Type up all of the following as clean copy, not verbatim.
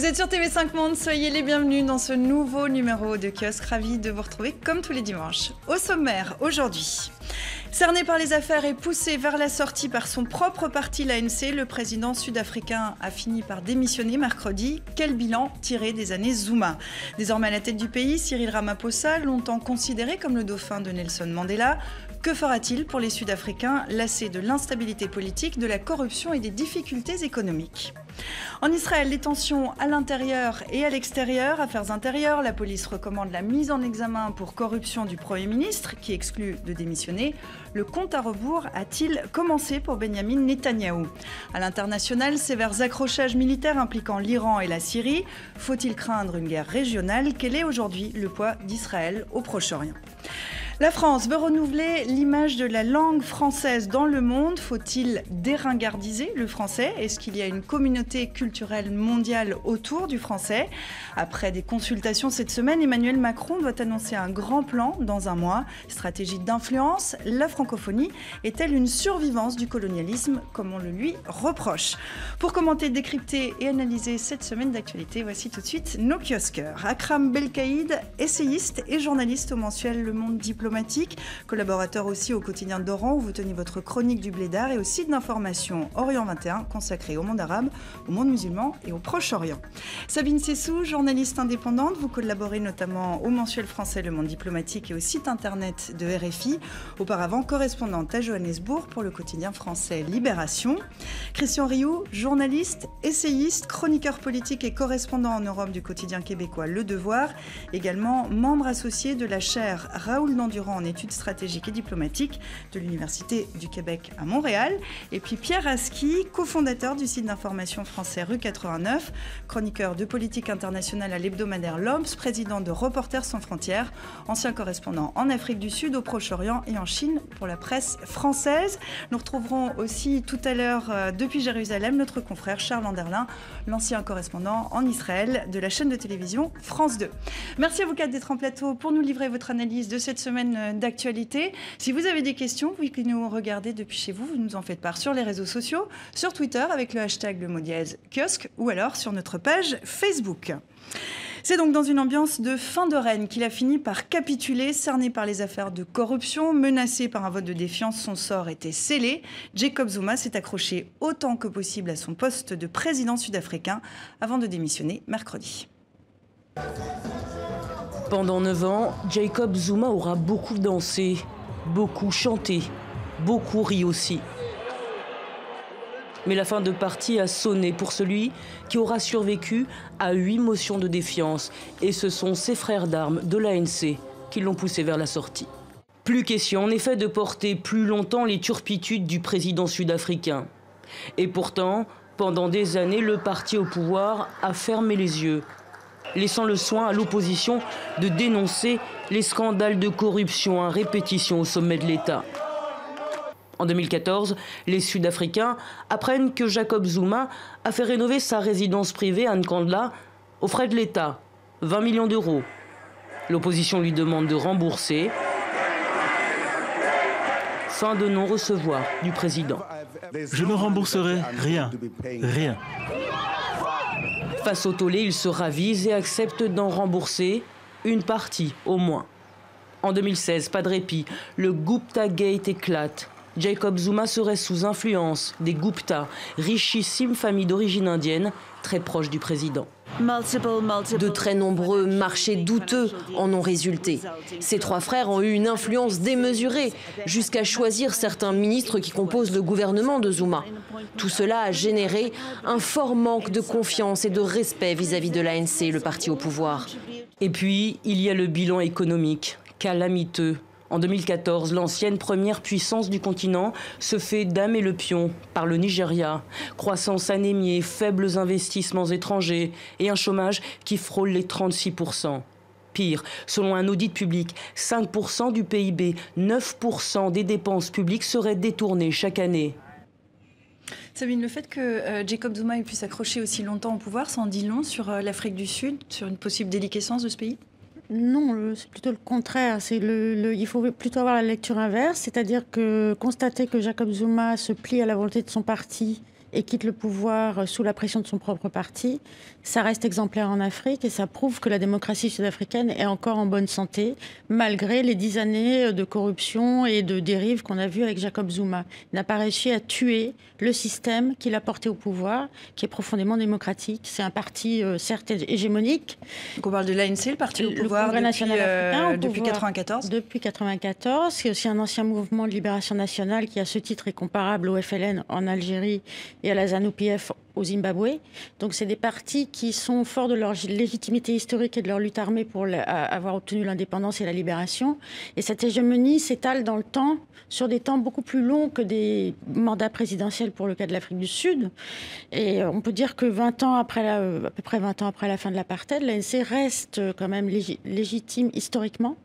êtes sur TV5 Monde, soyez les bienvenus dans ce nouveau numéro de Kiosque. Ravi de vous retrouver comme tous les dimanches. Au sommaire, aujourd'hui, cerné par les affaires et poussé vers la sortie par son propre parti, l'ANC, le président sud-africain a fini par démissionner mercredi. Quel bilan tiré des années Zuma? Désormais à la tête du pays, Cyril Ramaphosa, longtemps considéré comme le dauphin de Nelson Mandela. Que fera-t-il pour les Sud-Africains lassés de l'instabilité politique, de la corruption et des difficultés économiques? En Israël, les tensions à l'intérieur et à l'extérieur. Affaires intérieures, la police recommande la mise en examen pour corruption du Premier ministre, qui exclut de démissionner. Le compte à rebours a-t-il commencé pour Benyamin Netanyahou? À l'international, sévères accrochages militaires impliquant l'Iran et la Syrie. Faut-il craindre une guerre régionale? Quel est aujourd'hui le poids d'Israël au Proche-Orient? La France veut renouveler l'image de la langue française dans le monde. Faut-il déringardiser le français? Est-ce qu'il y a une communauté culturelle mondiale autour du français? Après des consultations cette semaine, Emmanuel Macron doit annoncer un grand plan dans un mois. Stratégie d'influence, la francophonie est-elle une survivance du colonialisme, comme on le lui reproche? Pour commenter, décrypter et analyser cette semaine d'actualité, voici tout de suite nos kiosqueurs. Akram Belkaïd, essayiste et journaliste au mensuel Le Monde Diplomatique, collaborateur aussi au quotidien d'Oran où vous tenez votre chronique du Blédard, et au site d'information Orient 21 consacré au monde arabe, au monde musulman et au Proche-Orient. Sabine Sessou, journaliste indépendante, vous collaborez notamment au mensuel français Le Monde Diplomatique et au site internet de RFI, auparavant correspondante à Johannesburg pour le quotidien français Libération. Christian Rioux, journaliste, essayiste, chroniqueur politique et correspondant en Europe du quotidien québécois Le Devoir, également membre associé de la chaire Raoul Dandurand en études stratégiques et diplomatiques de l'Université du Québec à Montréal. Et puis Pierre Aski, cofondateur du site d'information français Rue 89, chroniqueur de politique internationale à l'hebdomadaire L'Obs, président de Reporters sans frontières, ancien correspondant en Afrique du Sud, au Proche-Orient et en Chine pour la presse française. Nous retrouverons aussi tout à l'heure depuis Jérusalem notre confrère Charles Anderlin, l'ancien correspondant en Israël de la chaîne de télévision France 2. Merci à vous quatre d'être en plateau pour nous livrer votre analyse de cette semaine d'actualité. Si vous avez des questions, vous qui nous regardez depuis chez vous, vous nous en faites part sur les réseaux sociaux, sur Twitter avec le hashtag #kiosque ou alors sur notre page Facebook. C'est donc dans une ambiance de fin de règne qu'il a fini par capituler. Cerné par les affaires de corruption, menacé par un vote de défiance, son sort était scellé. Jacob Zuma s'est accroché autant que possible à son poste de président sud-africain avant de démissionner mercredi. Pendant 9 ans, Jacob Zuma aura beaucoup dansé, beaucoup chanté, beaucoup ri aussi. Mais la fin de partie a sonné pour celui qui aura survécu à 8 motions de défiance. Et ce sont ses frères d'armes de l'ANC qui l'ont poussé vers la sortie. Plus question en effet de porter plus longtemps les turpitudes du président sud-africain. Et pourtant, pendant des années, le parti au pouvoir a fermé les yeux, laissant le soin à l'opposition de dénoncer les scandales de corruption à répétition au sommet de l'État. En 2014, les Sud-Africains apprennent que Jacob Zuma a fait rénover sa résidence privée à Nkandla aux frais de l'État, 20 millions d'euros. L'opposition lui demande de rembourser. Fin de non-recevoir du président. Je ne rembourserai rien. Rien. Face au tollé, il se ravise et accepte d'en rembourser une partie au moins. En 2016, pas de répit, le Gupta Gate éclate. Jacob Zuma serait sous influence des Gupta, richissime famille d'origine indienne, très proche du président. De très nombreux marchés douteux en ont résulté. Ces 3 frères ont eu une influence démesurée, jusqu'à choisir certains ministres qui composent le gouvernement de Zuma. Tout cela a généré un fort manque de confiance et de respect vis-à-vis de l'ANC, le parti au pouvoir. Et puis, il y a le bilan économique, calamiteux. En 2014, l'ancienne première puissance du continent se fait damer le pion par le Nigeria. Croissance anémiée, faibles investissements étrangers et un chômage qui frôle les 36%. Pire, selon un audit public, 5% du PIB, 9% des dépenses publiques seraient détournées chaque année. Sabine, le fait que Jacob Zuma ait pu s'accrocher aussi longtemps au pouvoir, ça en dit long sur l'Afrique du Sud, sur une possible déliquescence de ce pays? Non, c'est plutôt le contraire. Il faut plutôt avoir la lecture inverse, c'est-à-dire que constater que Jacob Zuma se plie à la volonté de son parti et quitte le pouvoir sous la pression de son propre parti, ça reste exemplaire en Afrique et ça prouve que la démocratie sud-africaine est encore en bonne santé, malgré les 10 années de corruption et de dérive qu'on a vues avec Jacob Zuma. Il n'a pas réussi à tuer le système qu'il a porté au pouvoir, qui est profondément démocratique. C'est un parti, certes, hégémonique. Donc on parle de l'ANC, le parti au pouvoir Congrès national africain, depuis 1994. Depuis 1994. C'est aussi un ancien mouvement de libération nationale qui, à ce titre, est comparable au FLN en Algérie et à la ZANU-PF au Zimbabwe. Donc c'est des partis qui sont forts de leur légitimité historique et de leur lutte armée pour avoir obtenu l'indépendance et la libération. Et cette hégémonie s'étale dans le temps, sur des temps beaucoup plus longs que des mandats présidentiels pour le cas de l'Afrique du Sud. Et on peut dire que 20 ans après à peu près 20 ans après la fin de l'apartheid, l'ANC reste quand même légitime historiquement,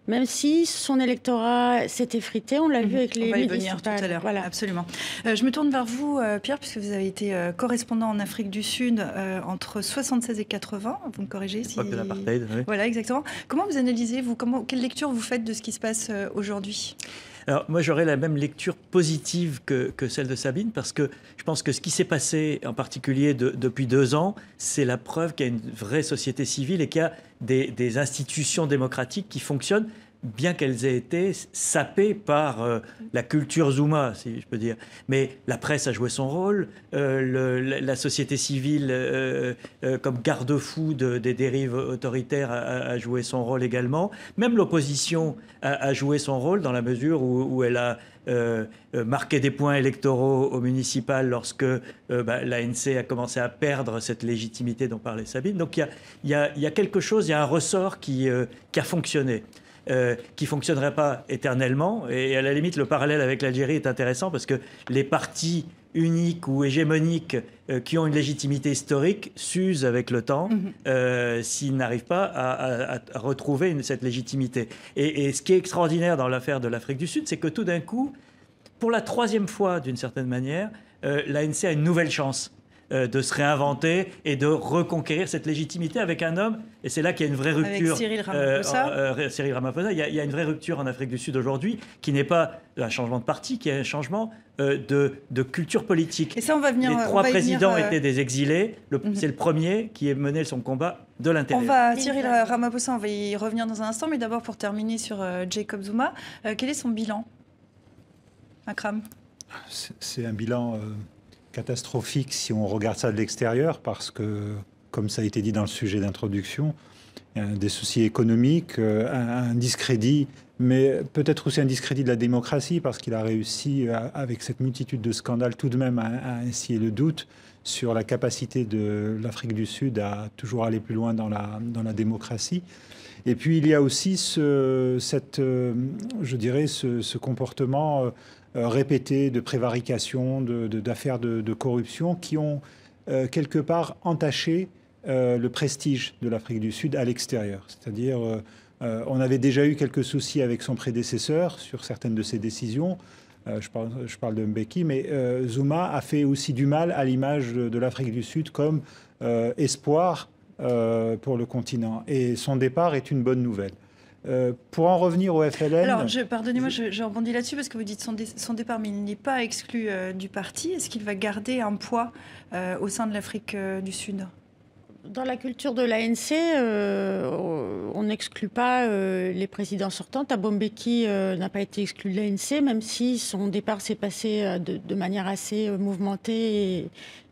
même si son électorat s'est effrité. On l'a vu avec les municipales. On va y venir tout à l'heure, voilà. Absolument. Je me tourne vers vous, Pierre, puisque vous avez été correspondant en Afrique du Sud entre 76 et 80. Vous me corrigez si... De l'apartheid, oui. Voilà, exactement. Comment vous analysez, quelle lecture vous faites de ce qui se passe aujourd'hui ? Alors, moi, j'aurais la même lecture positive que celle de Sabine, parce que je pense que ce qui s'est passé, en particulier depuis 2 ans, c'est la preuve qu'il y a une vraie société civile et qu'il y a des institutions démocratiques qui fonctionnent, bien qu'elles aient été sapées par la culture Zuma, si je peux dire. Mais la presse a joué son rôle, la société civile, comme garde-fou des dérives autoritaires, a joué son rôle également. Même l'opposition a joué son rôle dans la mesure où elle a marqué des points électoraux au municipal lorsque l'ANC a commencé à perdre cette légitimité dont parlait Sabine. Donc il y a quelque chose, il y a un ressort qui a fonctionné. Qui ne fonctionnerait pas éternellement. Et à la limite, le parallèle avec l'Algérie est intéressant parce que les partis uniques ou hégémoniques qui ont une légitimité historique s'usent avec le temps s'ils n'arrivent pas à retrouver cette légitimité. Et ce qui est extraordinaire dans l'affaire de l'Afrique du Sud, c'est que tout d'un coup, pour la 3e fois d'une certaine manière, l'ANC a une nouvelle chance de se réinventer et de reconquérir cette légitimité avec un homme. Et c'est là qu'il y a une vraie rupture. Avec Cyril Ramaphosa. Cyril Ramaphosa. Il y a une vraie rupture en Afrique du Sud aujourd'hui, qui n'est pas un changement de parti, qui est un changement de culture politique. Et ça, on va venir. Les 3 présidents étaient des exilés. C'est le premier qui a mené son combat de l'intérieur. Cyril Ramaphosa, on va y revenir dans un instant. Mais d'abord, pour terminer sur Jacob Zuma, quel est son bilan, Akram ? C'est un bilan catastrophique si on regarde ça de l'extérieur, parce que, comme ça a été dit dans le sujet d'introduction, il y a des soucis économiques, un discrédit, mais peut-être aussi un discrédit de la démocratie, parce qu'il a réussi, avec cette multitude de scandales, tout de même à instiller le doute sur la capacité de l'Afrique du Sud à toujours aller plus loin dans la démocratie. Et puis il y a aussi ce comportement répété de prévarication, d'affaires de corruption qui ont quelque part entaché le prestige de l'Afrique du Sud à l'extérieur. C'est-à-dire, on avait déjà eu quelques soucis avec son prédécesseur sur certaines de ses décisions. Je parle de Mbeki, mais Zuma a fait aussi du mal à l'image de l'Afrique du Sud comme espoir pour le continent. Et son départ est une bonne nouvelle. Pour en revenir au FLN... Alors, pardonnez-moi, je rebondis là-dessus parce que vous dites son départ, mais il n'est pas exclu du parti. Est-ce qu'il va garder un poids au sein de l'Afrique du Sud ? Dans la culture de l'ANC, on n'exclut pas les présidents sortants. Thabo Mbeki n'a pas été exclu de l'ANC, même si son départ s'est passé de manière assez mouvementée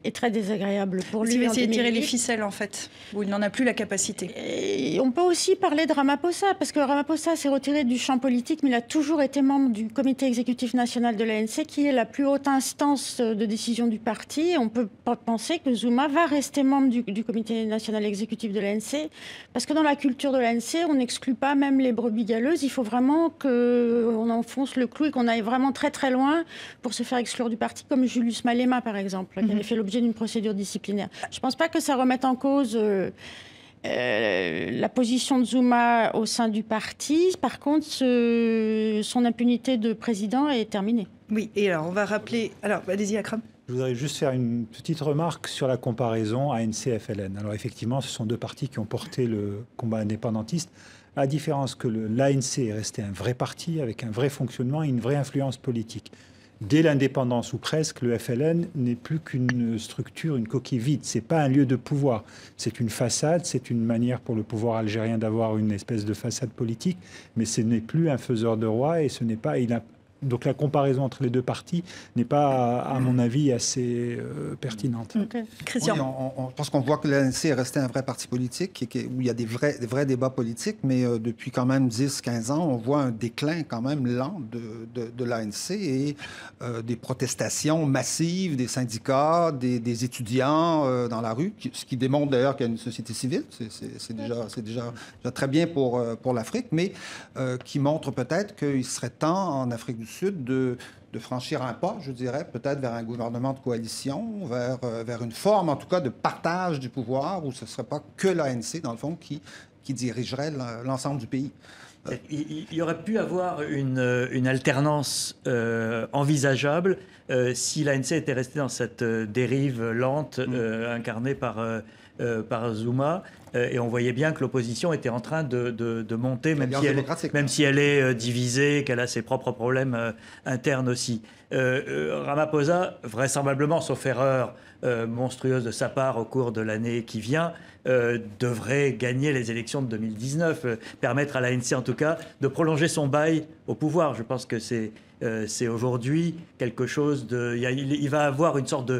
et très désagréable pour lui. Il va essayer de tirer les ficelles, en fait, où il n'en a plus la capacité. Et on peut aussi parler de Ramaphosa, parce que Ramaphosa s'est retiré du champ politique, mais il a toujours été membre du comité exécutif national de l'ANC, qui est la plus haute instance de décision du parti. On peut pas penser que Zuma va rester membre du comité national exécutif de l'ANC, parce que dans la culture de l'ANC, on n'exclut pas même les brebis galeuses. Il faut vraiment qu'on enfonce le clou et qu'on aille vraiment très très loin pour se faire exclure du parti, comme Julius Malema, par exemple, qui avait fait l'objet d'une procédure disciplinaire. Je ne pense pas que ça remette en cause la position de Zuma au sein du parti. Par contre, son impunité de président est terminée. Oui, et alors on va rappeler... Alors, allez-y, Akram. Je voudrais juste faire une petite remarque sur la comparaison ANC-FLN. Alors effectivement, ce sont 2 partis qui ont porté le combat indépendantiste, à la différence que l'ANC est resté un vrai parti avec un vrai fonctionnement et une vraie influence politique. dès l'indépendance ou presque, le FLN n'est plus qu'une structure, une coquille vide. C'est pas un lieu de pouvoir. C'est une façade, c'est une manière pour le pouvoir algérien d'avoir une espèce de façade politique, mais ce n'est plus un faiseur de roi et ce n'est pas. Donc la comparaison entre les deux partis n'est pas, à mon avis, assez pertinente. Christian. Oui, je pense qu'on voit que l'ANC est resté un vrai parti politique, où il y a des vrais débats politiques, mais depuis quand même 10-15 ans, on voit un déclin quand même lent de l'ANC et des protestations massives des syndicats, des étudiants dans la rue, ce qui démontre d'ailleurs qu'il y a une société civile. C'est déjà très bien pour l'Afrique, mais qui montre peut-être qu'il serait temps en Afrique du Sud de franchir un pas, je dirais, peut-être vers un gouvernement de coalition, vers une forme, en tout cas, de partage du pouvoir, où ce ne serait pas que l'ANC, dans le fond, qui dirigerait l'ensemble du pays. Il y aurait pu avoir une alternance envisageable si l'ANC était restée dans cette dérive lente incarnée par Zuma. Et on voyait bien que l'opposition était en train de monter, même si elle est divisée, qu'elle a ses propres problèmes internes aussi. Ramaphosa, vraisemblablement, sauf erreur monstrueuse de sa part au cours de l'année qui vient, devrait gagner les élections de 2019, permettre à l'ANC en tout cas de prolonger son bail au pouvoir. Je pense que c'est aujourd'hui quelque chose de... Il va avoir une sorte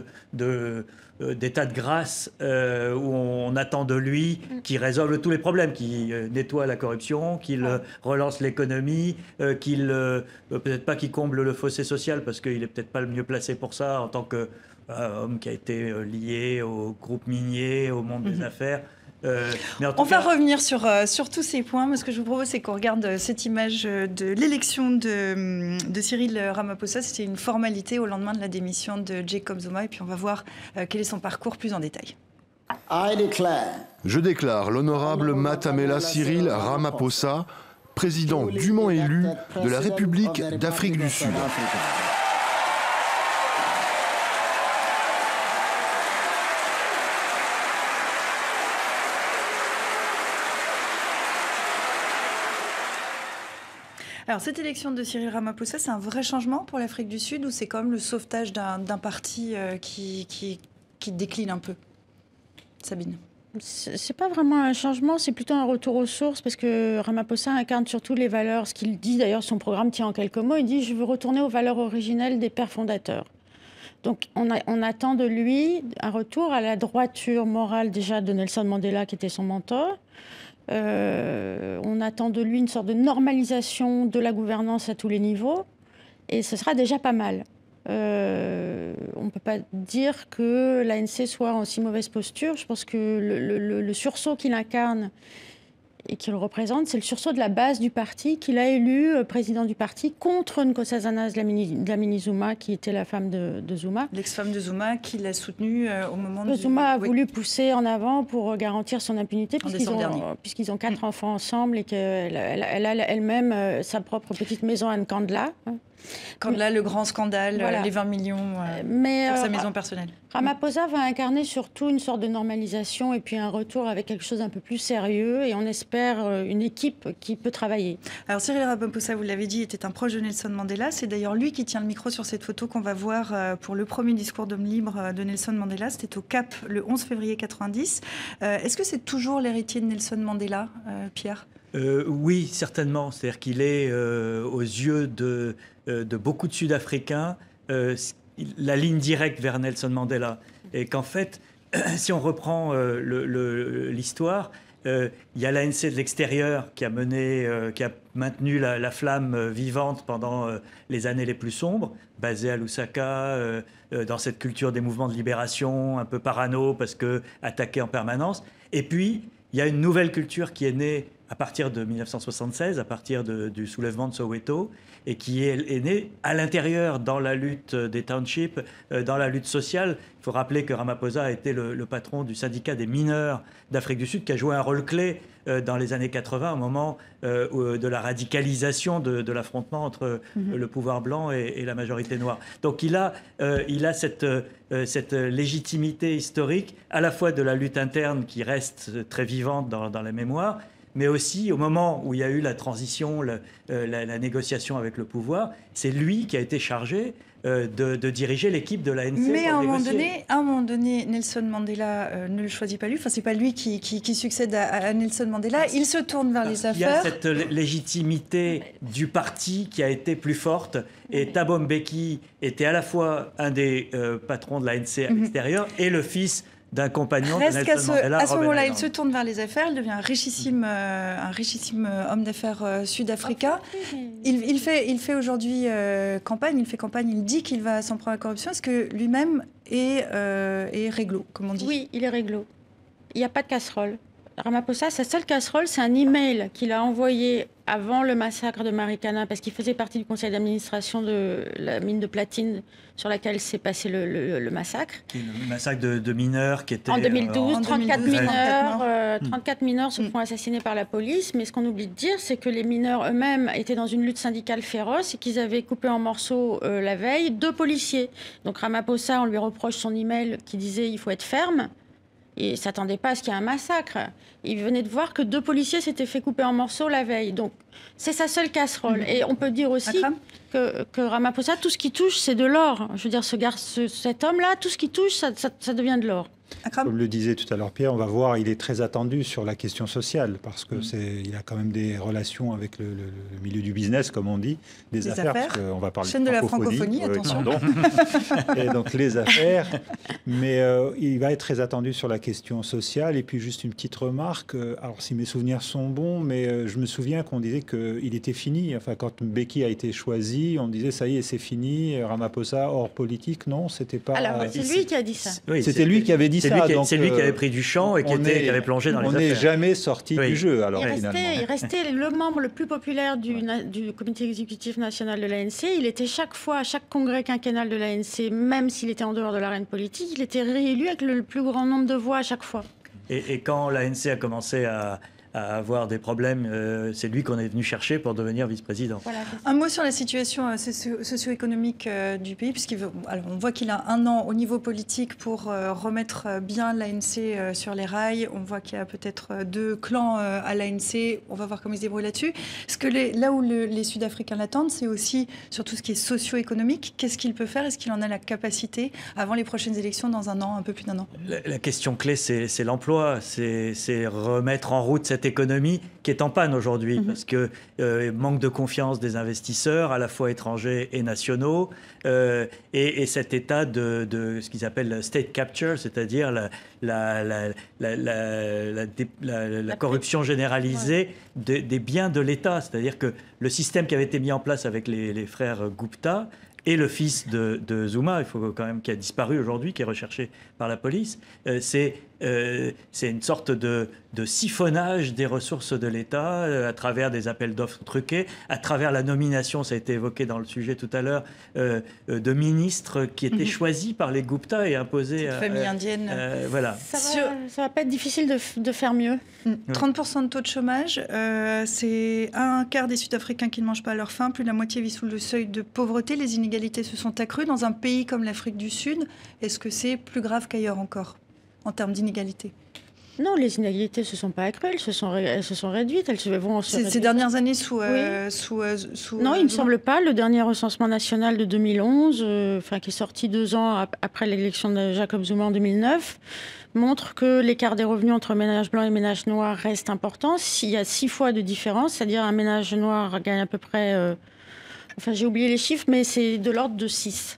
d'état de grâce où on attend de lui qu'il résolve tous les problèmes, qu'il nettoie la corruption, qu'il relance l'économie, peut-être pas qu'il comble le fossé social parce qu'il est peut-être pas le mieux placé pour ça en tant que homme qui a été lié au groupe minier, au monde des affaires. On va revenir sur tous ces points. Mais ce que je vous propose, c'est qu'on regarde cette image de l'élection de Cyril Ramaphosa. C'était une formalité au lendemain de la démission de Jacob Zuma. Et puis on va voir quel est son parcours plus en détail. Je déclare l'honorable Matamela Cyril Ramaphosa, président dûment élu de la République d'Afrique du Sud. Alors, cette élection de Cyril Ramaphosa, c'est un vrai changement pour l'Afrique du Sud ou c'est comme le sauvetage d'un parti qui décline un peu? Sabine? C'est pas vraiment un changement, c'est plutôt un retour aux sources parce que Ramaphosa incarne surtout les valeurs. Ce qu'il dit d'ailleurs, son programme tient en quelques mots, il dit « Je veux retourner aux valeurs originelles des pères fondateurs ». Donc on attend de lui un retour à la droiture morale déjà de Nelson Mandela qui était son mentor. On attend de lui une sorte de normalisation de la gouvernance à tous les niveaux et ce sera déjà pas mal. On ne peut pas dire que l'ANC soit en si mauvaise posture. Je pense que le sursaut qu'il incarne et qu'il représente, c'est le sursaut de la base du parti, qu'il a élu président du parti contre Nkosazana Dlamini Zuma, qui était la femme de Zuma. L'ex-femme de Zuma, qui l'a soutenue au moment de... Zuma a voulu pousser en avant pour garantir son impunité, puisqu'ils ont 4 enfants ensemble et qu'elle a elle-même sa propre petite maison à Nkandla. Nkandla, le grand scandale, voilà. Les 20 millions pour sa maison personnelle. Ramaphosa va incarner surtout une sorte de normalisation et puis un retour avec quelque chose d'un peu plus sérieux et on espère une équipe qui peut travailler. Alors Cyril Ramaphosa, vous l'avez dit, était un proche de Nelson Mandela. C'est d'ailleurs lui qui tient le micro sur cette photo qu'on va voir pour le premier discours d'homme libre de Nelson Mandela. C'était au Cap le 11 février 90. Est-ce que c'est toujours l'héritier de Nelson Mandela, Pierre ? Oui, certainement. C'est-à-dire qu'il est, aux yeux de beaucoup de Sud-Africains, la ligne directe vers Nelson Mandela. Et qu'en fait, si on reprend l'histoire, il y a l'ANC de l'extérieur qui a maintenu la flamme vivante pendant les années les plus sombres, basée à Lusaka, dans cette culture des mouvements de libération, un peu parano, parce que attaquée en permanence. Et puis, il y a une nouvelle culture qui est née à partir de 1976, à partir du soulèvement de Soweto, et qui est née à l'intérieur, dans la lutte des townships, dans la lutte sociale. Il faut rappeler que Ramaphosa a été le patron du syndicat des mineurs d'Afrique du Sud, qui a joué un rôle clé dans les années 80, au moment de la radicalisation de l'affrontement entre le pouvoir blanc et la majorité noire. Donc il a cette légitimité historique, à la fois de la lutte interne qui reste très vivante dans la mémoire, mais aussi au moment où il y a eu la transition, la négociation avec le pouvoir, c'est lui qui a été chargé de diriger l'équipe de l'ANC. Mais à un moment donné, Nelson Mandela ne le choisit pas lui. Enfin, c'est pas lui qui succède à Nelson Mandela. Il se tourne vers les affaires. Il y a cette légitimité du parti qui a été plus forte. Et Thabo Mbeki était à la fois un des patrons de l'ANC à l'extérieur et le fils d'un compagnon de Nelson Mandela. À ce moment-là, il se tourne vers les affaires, il devient un richissime homme d'affaires sud-africain. Il fait aujourd'hui campagne, il dit qu'il va s'en prendre à la corruption. Est-ce que lui-même est réglo, comme on dit? Oui, il est réglo. Il n'y a pas de casserole. Ramaphosa, sa seule casserole, c'est un email qu'il a envoyé avant le massacre de Marikana, parce qu'il faisait partie du conseil d'administration de la mine de platine sur laquelle s'est passé le massacre. Le massacre de mineurs qui était... En 2012, 34 mineurs se font assassiner par la police, mais ce qu'on oublie de dire, c'est que les mineurs eux-mêmes étaient dans une lutte syndicale féroce et qu'ils avaient coupé en morceaux la veille 2 policiers. Donc Ramaphosa, on lui reproche son email qui disait « il faut être ferme ». Il ne s'attendait pas à ce qu'il y ait un massacre. Il venait de voir que 2 policiers s'étaient fait couper en morceaux la veille. Donc, c'est sa seule casserole. Et on peut dire aussi que Ramaphosa, tout ce qui touche, c'est de l'or. Je veux dire, cet homme-là, tout ce qui touche, ça devient de l'or. Comme le disait tout à l'heure Pierre, on va voir, il est très attendu sur la question sociale, parce que il a quand même des relations avec le milieu du business, comme on dit, des affaires. Parce on va parler chaîne de la francophonie, attention. Et donc les affaires. Mais il va être très attendu sur la question sociale. Et puis juste une petite remarque. Alors si mes souvenirs sont bons, mais je me souviens qu'on disait qu'il était fini. Enfin, quand Mbeki a été choisi, on disait ça y est, c'est fini. Ramaphosa hors politique, non, c'était pas. Alors c'est lui qui a dit ça. Oui, c'était lui qui avait dit ça. C'est lui qui avait pris du champ et qui avait plongé dans les affaires. On n'est jamais sorti du jeu, alors finalement. Il restait le membre le plus populaire du comité exécutif national de l'ANC. Il était chaque fois, à chaque congrès quinquennal de l'ANC, même s'il était en dehors de l'arène politique, il était réélu avec le plus grand nombre de voix à chaque fois. Et quand l'ANC a commencé à avoir des problèmes, c'est lui qu'on est venu chercher pour devenir vice-président. Voilà. Un mot sur la situation socio-économique du pays, on voit qu'il a 1 an au niveau politique pour remettre bien l'ANC sur les rails. On voit qu'il y a peut-être 2 clans à l'ANC. On va voir comment ils se débrouillent là-dessus. Là où les Sud-Africains l'attendent, c'est aussi sur tout ce qui est socio-économique. Qu'est-ce qu'il peut faire? Est-ce qu'il en a la capacité avant les prochaines élections dans 1 an, un peu plus d'1 an? La question clé, c'est l'emploi. C'est remettre en route cette économie qui est en panne aujourd'hui, parce que manque de confiance des investisseurs, à la fois étrangers et nationaux, et cet état de ce qu'ils appellent state capture, c'est-à-dire la corruption généralisée des biens de l'État. C'est-à-dire que le système qui avait été mis en place avec les frères Gupta et le fils de Zuma, il faut quand même, qui a disparu aujourd'hui, qui est recherché par la police, c'est une sorte de siphonnage des ressources de l'État à travers des appels d'offres truqués, à travers la nomination, ça a été évoqué dans le sujet tout à l'heure, de ministres qui étaient choisis par les Gupta et imposés à famille indienne. Voilà. Ça va pas être difficile de faire mieux. 30% de taux de chômage, c'est 1/4 des Sud-Africains qui ne mangent pas à leur faim, plus de la moitié vit sous le seuil de pauvreté, les inégalités se sont accrues dans un pays comme l'Afrique du Sud. Est-ce que c'est plus grave qu'ailleurs encore en termes d'inégalités? Non, les inégalités ne se sont pas accrues, elles se sont réduites. Elles vont ces dernières années sous non, il ne me semble pas. Le dernier recensement national de 2011, qui est sorti 2 ans après l'élection de Jacob Zuma en 2009, montre que l'écart des revenus entre ménages blancs et ménages noirs reste important. Il y a 6 fois de différence, c'est-à-dire un ménage noir gagne à peu près... j'ai oublié les chiffres, mais c'est de l'ordre de 6.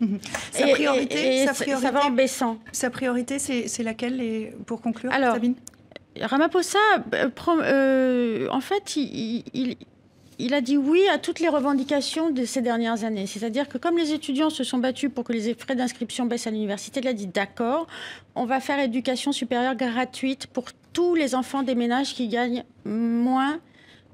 Sa priorité, ça va en baissant. Sa priorité, c'est laquelle, pour conclure, alors, Sabine? Ramaphosa, en fait, il a dit oui à toutes les revendications de ces dernières années. C'est-à-dire que comme les étudiants se sont battus pour que les frais d'inscription baissent à l'université, il a dit d'accord, on va faire éducation supérieure gratuite pour tous les enfants des ménages qui gagnent moins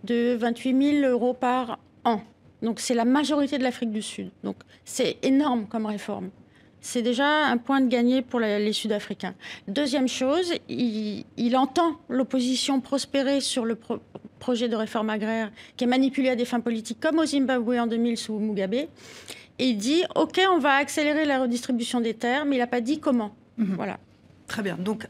de 28 000 € par an. Donc, c'est la majorité de l'Afrique du Sud. Donc, c'est énorme comme réforme. C'est déjà un point de gagné pour les Sud-Africains. Deuxième chose, il entend l'opposition prospérer sur le projet de réforme agraire qui est manipulé à des fins politiques, comme au Zimbabwe en 2000 sous Mugabe. Et il dit, OK, on va accélérer la redistribution des terres, mais il n'a pas dit comment. Voilà. Très bien. Donc,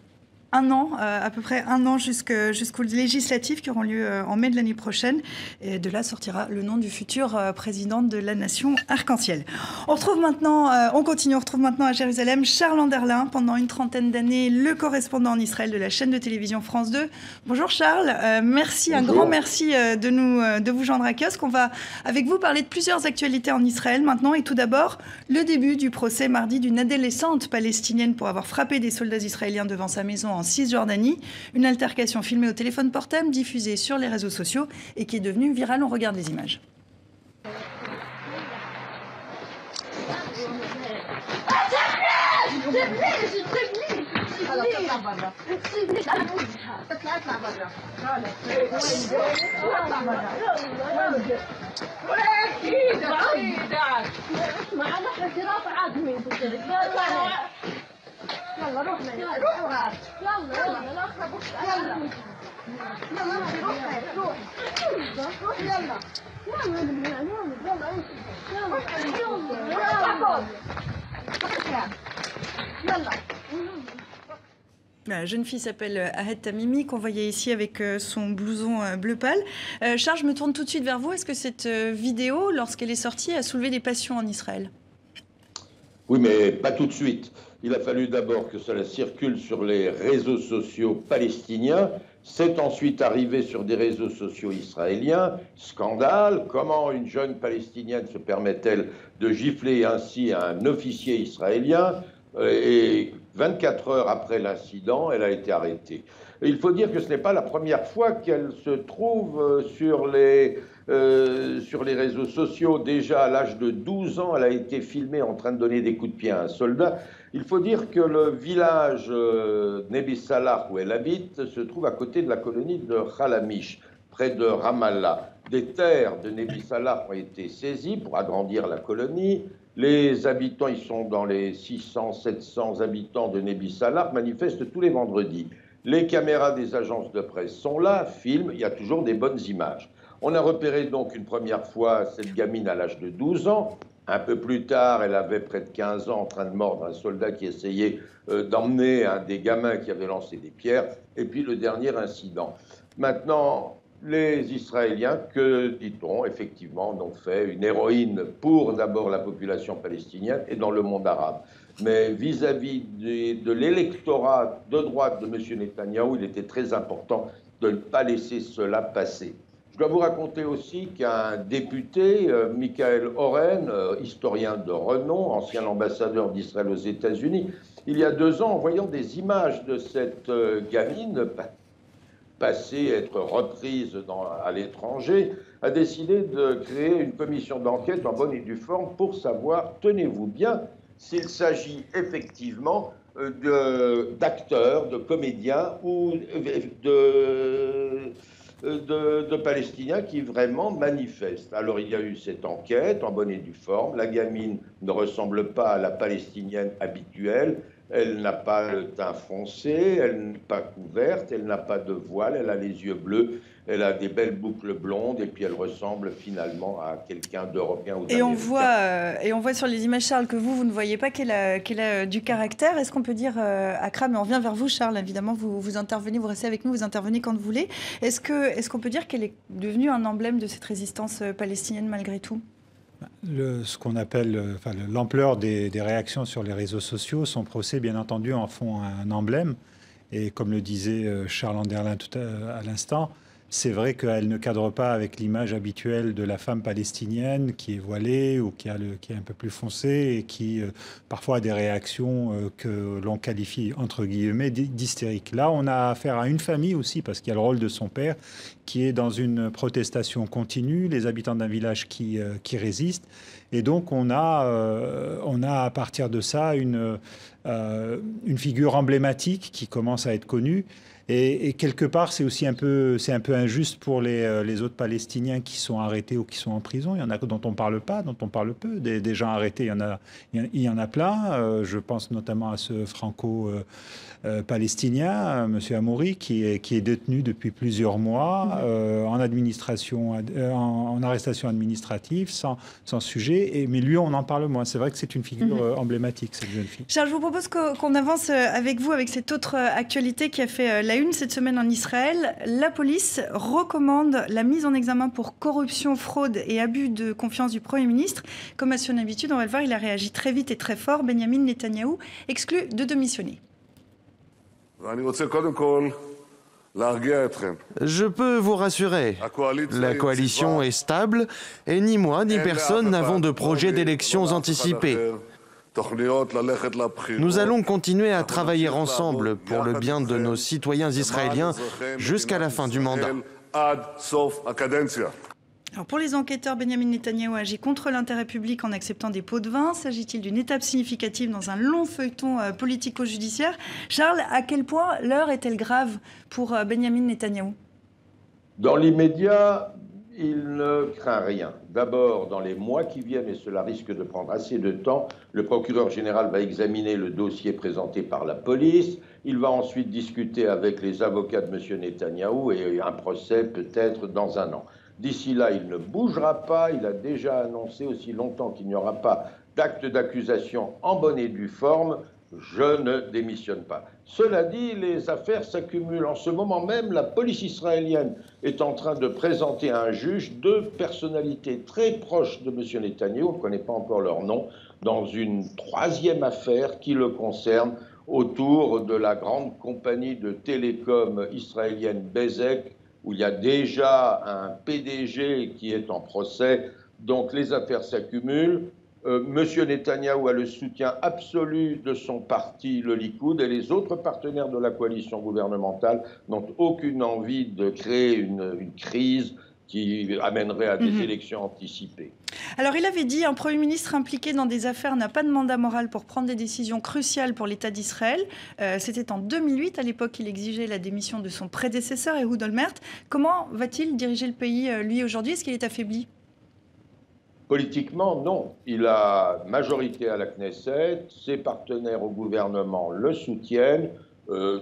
un an, à peu près un an jusqu'aux législatives qui auront lieu en mai de l'année prochaine. Et de là sortira le nom du futur président de la nation arc-en-ciel. On retrouve maintenant à Jérusalem Charles Anderlin, pendant une trentaine d'années, le correspondant en Israël de la chaîne de télévision France 2. Bonjour Charles, merci, bonjour. Un grand merci de vous joindre à Kiosque. On va avec vous parler de plusieurs actualités en Israël maintenant. Et tout d'abord, le début du procès mardi d'une adolescente palestinienne pour avoir frappé des soldats israéliens devant sa maison en Cisjordanie. Une altercation filmée au téléphone portable, diffusée sur les réseaux sociaux et qui est devenue virale. On regarde les images. La jeune fille s'appelle Ahed Tamimi, qu'on voyait ici avec son blouson bleu pâle. Charles, je me tourne tout de suite vers vous. Est-ce que cette vidéo, lorsqu'elle est sortie, a soulevé des passions en Israël? Oui, mais pas tout de suite. Il a fallu d'abord que cela circule sur les réseaux sociaux palestiniens. C'est ensuite arrivé sur des réseaux sociaux israéliens. Scandale, comment une jeune palestinienne se permet-elle de gifler ainsi un officier israélien? Et 24 heures après l'incident, elle a été arrêtée. Et il faut dire que ce n'est pas la première fois qu'elle se trouve sur les réseaux sociaux. Déjà à l'âge de 12 ans, elle a été filmée en train de donner des coups de pied à un soldat. Il faut dire que le village Nebi Salah, où elle habite, se trouve à côté de la colonie de Khalamish, près de Ramallah. Des terres de Nebi Salah ont été saisies pour agrandir la colonie. Les habitants, ils sont dans les 600, 700 habitants de Nebi Salah, manifestent tous les vendredis. Les caméras des agences de presse sont là, filment, il y a toujours des bonnes images. On a repéré donc une première fois cette gamine à l'âge de 12 ans. Un peu plus tard, elle avait près de 15 ans en train de mordre un soldat qui essayait d'emmener un des gamins qui avait lancé des pierres. Et puis le dernier incident. Maintenant, les Israéliens, que dit-on, effectivement, ont fait une héroïne pour d'abord la population palestinienne et dans le monde arabe. Mais vis-à-vis de l'électorat de droite de M. Netanyahou, il était très important de ne pas laisser cela passer. Je dois vous raconter aussi qu'un député, Michael Oren, historien de renom, ancien ambassadeur d'Israël aux États-Unis, il y a 2 ans, en voyant des images de cette gamine passée, être reprise à l'étranger, a décidé de créer une commission d'enquête en bonne et due forme pour savoir, tenez-vous bien, s'il s'agit effectivement d'acteurs, de comédiens ou de Palestiniens qui vraiment manifestent. Alors il y a eu cette enquête en bonne et due forme. La gamine ne ressemble pas à la Palestinienne habituelle. Elle n'a pas le teint foncé, elle n'est pas couverte, elle n'a pas de voile, elle a les yeux bleus, elle a des belles boucles blondes et puis elle ressemble finalement à quelqu'un d'européen ou d'américain. Et on voit sur les images, Charles, que vous ne voyez pas qu'elle a du caractère. Est-ce qu'on peut dire, Akram, et on revient vers vous, Charles, évidemment, vous intervenez, vous restez avec nous, vous intervenez quand vous voulez. Est-ce qu'on peut dire qu'elle est devenue un emblème de cette résistance palestinienne malgré tout ? Ce qu'on appelle l'ampleur des réactions sur les réseaux sociaux, son procès, bien entendu, en font un emblème. Et comme le disait Charles Anderlin à l'instant, c'est vrai qu'elle ne cadre pas avec l'image habituelle de la femme palestinienne qui est voilée ou qui est un peu plus foncée et qui parfois a des réactions que l'on qualifie entre guillemets d'hystériques. Là, on a affaire à une famille aussi parce qu'il y a le rôle de son père qui est dans une protestation continue, les habitants d'un village qui résistent. Et donc, on a à partir de ça une figure emblématique qui commence à être connue. Et quelque part, c'est aussi un peu injuste pour les autres Palestiniens qui sont arrêtés ou qui sont en prison. Il y en a dont on parle pas, dont on parle peu. Des gens arrêtés, il y en a plein. Je pense notamment à ce franco-palestinien, M. Amouri, qui est détenu depuis plusieurs mois. là, en arrestation administrative, sans sujet. Mais lui, on en parle moins. C'est vrai que c'est une figure emblématique, cette jeune fille. Charles, je vous propose qu'on avance avec vous avec cette autre actualité qui a fait la une cette semaine en Israël. La police recommande la mise en examen pour corruption, fraude et abus de confiance du Premier ministre. Comme à son habitude, on va le voir, il a réagi très vite et très fort. Benjamin Netanyahou exclu de démissionner. Je peux vous rassurer, la coalition est stable et ni moi ni personne n'avons de projet d'élections anticipées. Nous allons continuer à travailler ensemble pour le bien de nos citoyens israéliens jusqu'à la fin du mandat. Alors pour les enquêteurs, Benjamin Netanyahou agit contre l'intérêt public en acceptant des pots de vin. S'agit-il d'une étape significative dans un long feuilleton politico-judiciaire? Charles, à quel point l'heure est-elle grave pour Benjamin Netanyahou? Dans l'immédiat, il ne craint rien. D'abord, dans les mois qui viennent, et cela risque de prendre assez de temps, le procureur général va examiner le dossier présenté par la police. Il va ensuite discuter avec les avocats de M. Netanyahou et un procès peut-être dans un an. D'ici là, il ne bougera pas. Il a déjà annoncé, aussi longtemps qu'il n'y aura pas d'acte d'accusation en bonne et due forme, je ne démissionne pas. Cela dit, les affaires s'accumulent. En ce moment même, la police israélienne est en train de présenter à un juge deux personnalités très proches de M. Netanyahou, on ne connaît pas encore leur nom, dans une troisième affaire qui le concerne autour de la grande compagnie de télécom israélienne Bezek, où il y a déjà un PDG qui est en procès. Donc les affaires s'accumulent. Monsieur Netanyahou a le soutien absolu de son parti, le Likoud, et les autres partenaires de la coalition gouvernementale n'ont aucune envie de créer une crise qui amènerait à des élections anticipées. Alors il avait dit, un Premier ministre impliqué dans des affaires n'a pas de mandat moral pour prendre des décisions cruciales pour l'État d'Israël. C'était en 2008, à l'époque il exigeait la démission de son prédécesseur, Ehud Olmert. Comment va-t-il diriger le pays, lui, aujourd'hui? Est-ce qu'il est affaibli? Politiquement, non. Il a majorité à la Knesset, ses partenaires au gouvernement le soutiennent.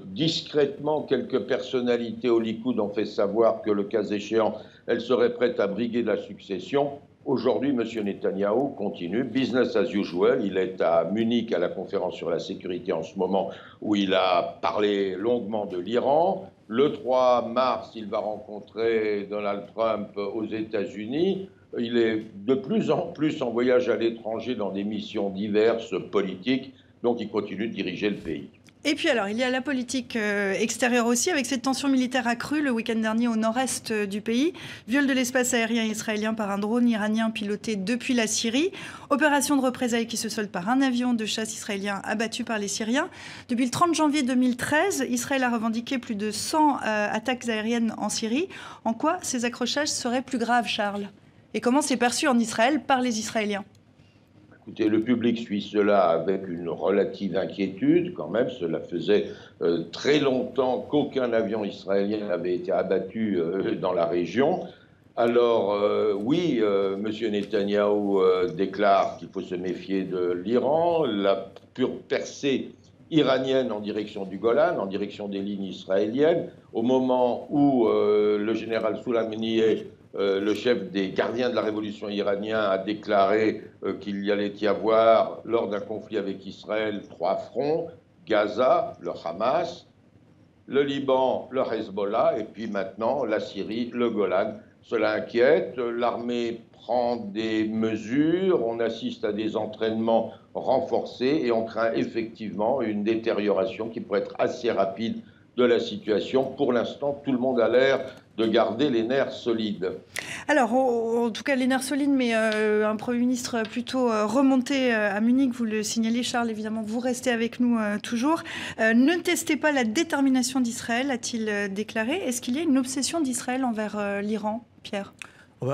Discrètement, quelques personnalités au Likoud ont fait savoir que, le cas échéant, elles seraient prêtes à briguer de la succession. Aujourd'hui, M. Netanyahou continue, business as usual. Il est à Munich à la conférence sur la sécurité en ce moment, où il a parlé longuement de l'Iran. Le 3 mars, il va rencontrer Donald Trump aux États-Unis. Il est de plus en plus en voyage à l'étranger dans des missions diverses politiques, donc il continue de diriger le pays. Et puis alors, il y a la politique extérieure aussi, avec cette tension militaire accrue le week-end dernier au nord-est du pays. Viol de l'espace aérien israélien par un drone iranien piloté depuis la Syrie. Opération de représailles qui se solde par un avion de chasse israélien abattu par les Syriens. Depuis le 30 janvier 2013, Israël a revendiqué plus de 100 attaques aériennes en Syrie. En quoi ces accrochages seraient plus graves, Charles? Et comment c'est perçu en Israël par les Israéliens? Écoutez, le public suit cela avec une relative inquiétude quand même. Cela faisait très longtemps qu'aucun avion israélien n'avait été abattu dans la région. Alors oui, M. Netanyahou déclare qu'il faut se méfier de l'Iran, la pure percée iranienne en direction du Golan, en direction des lignes israéliennes, au moment où le général Soleimani, le chef des gardiens de la révolution iranienne, a déclaré qu'il y allait y avoir, lors d'un conflit avec Israël, 3 fronts: Gaza, le Hamas, le Liban, le Hezbollah, et puis maintenant la Syrie, le Golan. Cela inquiète, l'armée prend des mesures, on assiste à des entraînements renforcés et on craint effectivement une détérioration qui pourrait être assez rapide de la situation. Pour l'instant, tout le monde a l'air de garder les nerfs solides. Alors, en tout cas, les nerfs solides, mais un Premier ministre plutôt remonté à Munich, vous le signalez, Charles, évidemment, vous restez avec nous toujours. Ne testez pas la détermination d'Israël, a-t-il déclaré. Est-ce qu'il y a une obsession d'Israël envers l'Iran, Pierre ?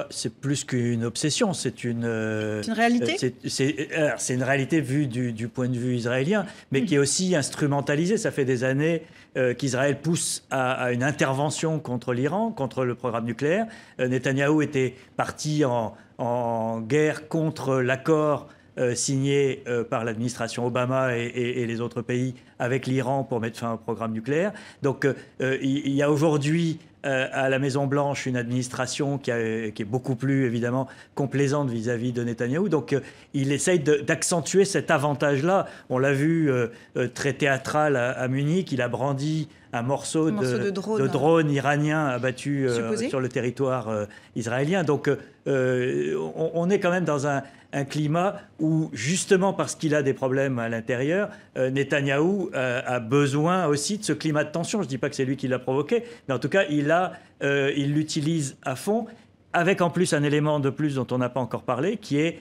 C'est plus qu'une obsession, c'est une réalité. C'est une réalité vue du point de vue israélien, mais qui est aussi instrumentalisée. Ça fait des années qu'Israël pousse à une intervention contre l'Iran, contre le programme nucléaire. Netanyahou était parti en guerre contre l'accord signé par l'administration Obama et les autres pays avec l'Iran pour mettre fin au programme nucléaire. Donc il y a aujourd'hui à la Maison-Blanche une administration qui est beaucoup plus, évidemment, complaisante vis-à-vis de Netanyahou. Donc, il essaye d'accentuer cet avantage-là. On l'a vu très théâtral à Munich. Il a brandi un morceau de drone iranien abattu sur le territoire israélien. Donc, on est quand même dans un climat où, justement parce qu'il a des problèmes à l'intérieur, Netanyahou a besoin aussi de ce climat de tension. Je ne dis pas que c'est lui qui l'a provoqué, mais en tout cas, il l'utilise à fond, avec en plus un élément de plus dont on n'a pas encore parlé, qui est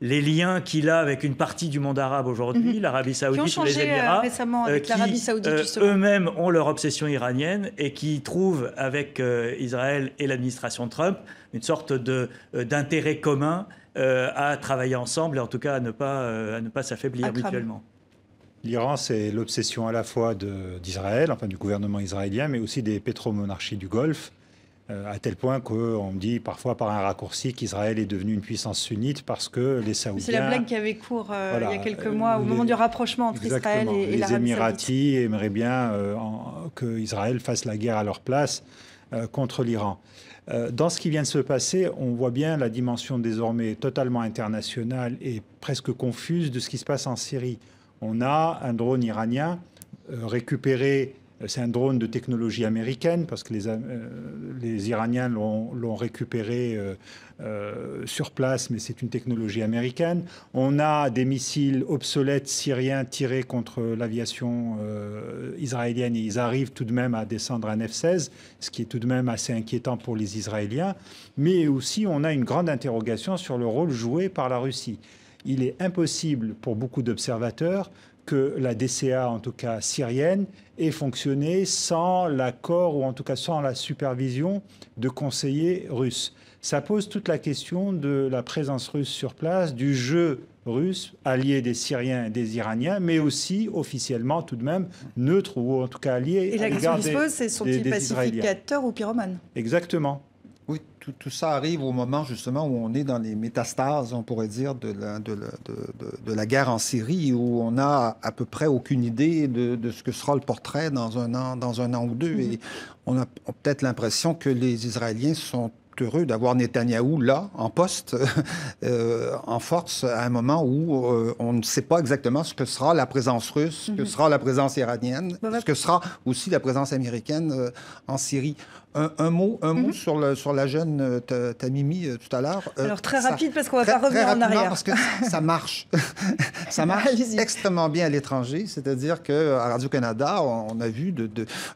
les liens qu'il a avec une partie du monde arabe aujourd'hui, l'Arabie Saoudite ou les Émirats, récemment avec l'Arabie Saoudite, justement. Eux-mêmes ont leur obsession iranienne et qui trouvent avec Israël et l'administration Trump une sorte d'intérêt commun à travailler ensemble et en tout cas à ne pas s'affaiblir mutuellement. L'Iran, c'est l'obsession à la fois d'Israël, enfin du gouvernement israélien, mais aussi des pétromonarchies du Golfe, à tel point qu'on me dit parfois par un raccourci qu'Israël est devenu une puissance sunnite parce que les Saoudiens... C'est la blague qui avait cours il y a quelques mois, au moment du rapprochement entre Israël et l'Arabie Saoudite. Les Émiratis aimeraient bien qu'Israël fasse la guerre à leur place contre l'Iran. Dans ce qui vient de se passer, on voit bien la dimension désormais totalement internationale et presque confuse de ce qui se passe en Syrie. On a un drone iranien récupéré, c'est un drone de technologie américaine parce que les Iraniens l'ont récupéré sur place, mais c'est une technologie américaine. On a des missiles obsolètes syriens tirés contre l'aviation israélienne et ils arrivent tout de même à descendre un F-16, ce qui est tout de même assez inquiétant pour les Israéliens. Mais aussi, on a une grande interrogation sur le rôle joué par la Russie. Il est impossible pour beaucoup d'observateurs que la DCA, en tout cas syrienne, ait fonctionné sans l'accord ou en tout cas sans la supervision de conseillers russes. Ça pose toute la question de la présence russe sur place, du jeu russe, allié des Syriens et des Iraniens, mais aussi officiellement tout de même neutre ou en tout cas allié. Et la question qui se pose, c'est sont-ils pacificateurs ou pyromanes? Exactement. Oui, tout ça arrive au moment justement où on est dans les métastases, on pourrait dire, de la guerre en Syrie, où on n'a à peu près aucune idée de ce que sera le portrait dans un an ou deux. Et on a peut-être l'impression que les Israéliens sont heureux d'avoir Netanyahou là, en poste, en force, à un moment où on ne sait pas exactement ce que sera la présence russe, ce que sera la présence iranienne, ce que sera aussi la présence américaine en Syrie. Un mot sur la jeune Tamimi tout à l'heure. Alors très rapide parce qu'on ne va pas revenir en arrière. Parce que ça marche. Ça marche extrêmement bien à l'étranger. C'est-à-dire qu'à Radio-Canada, on a vu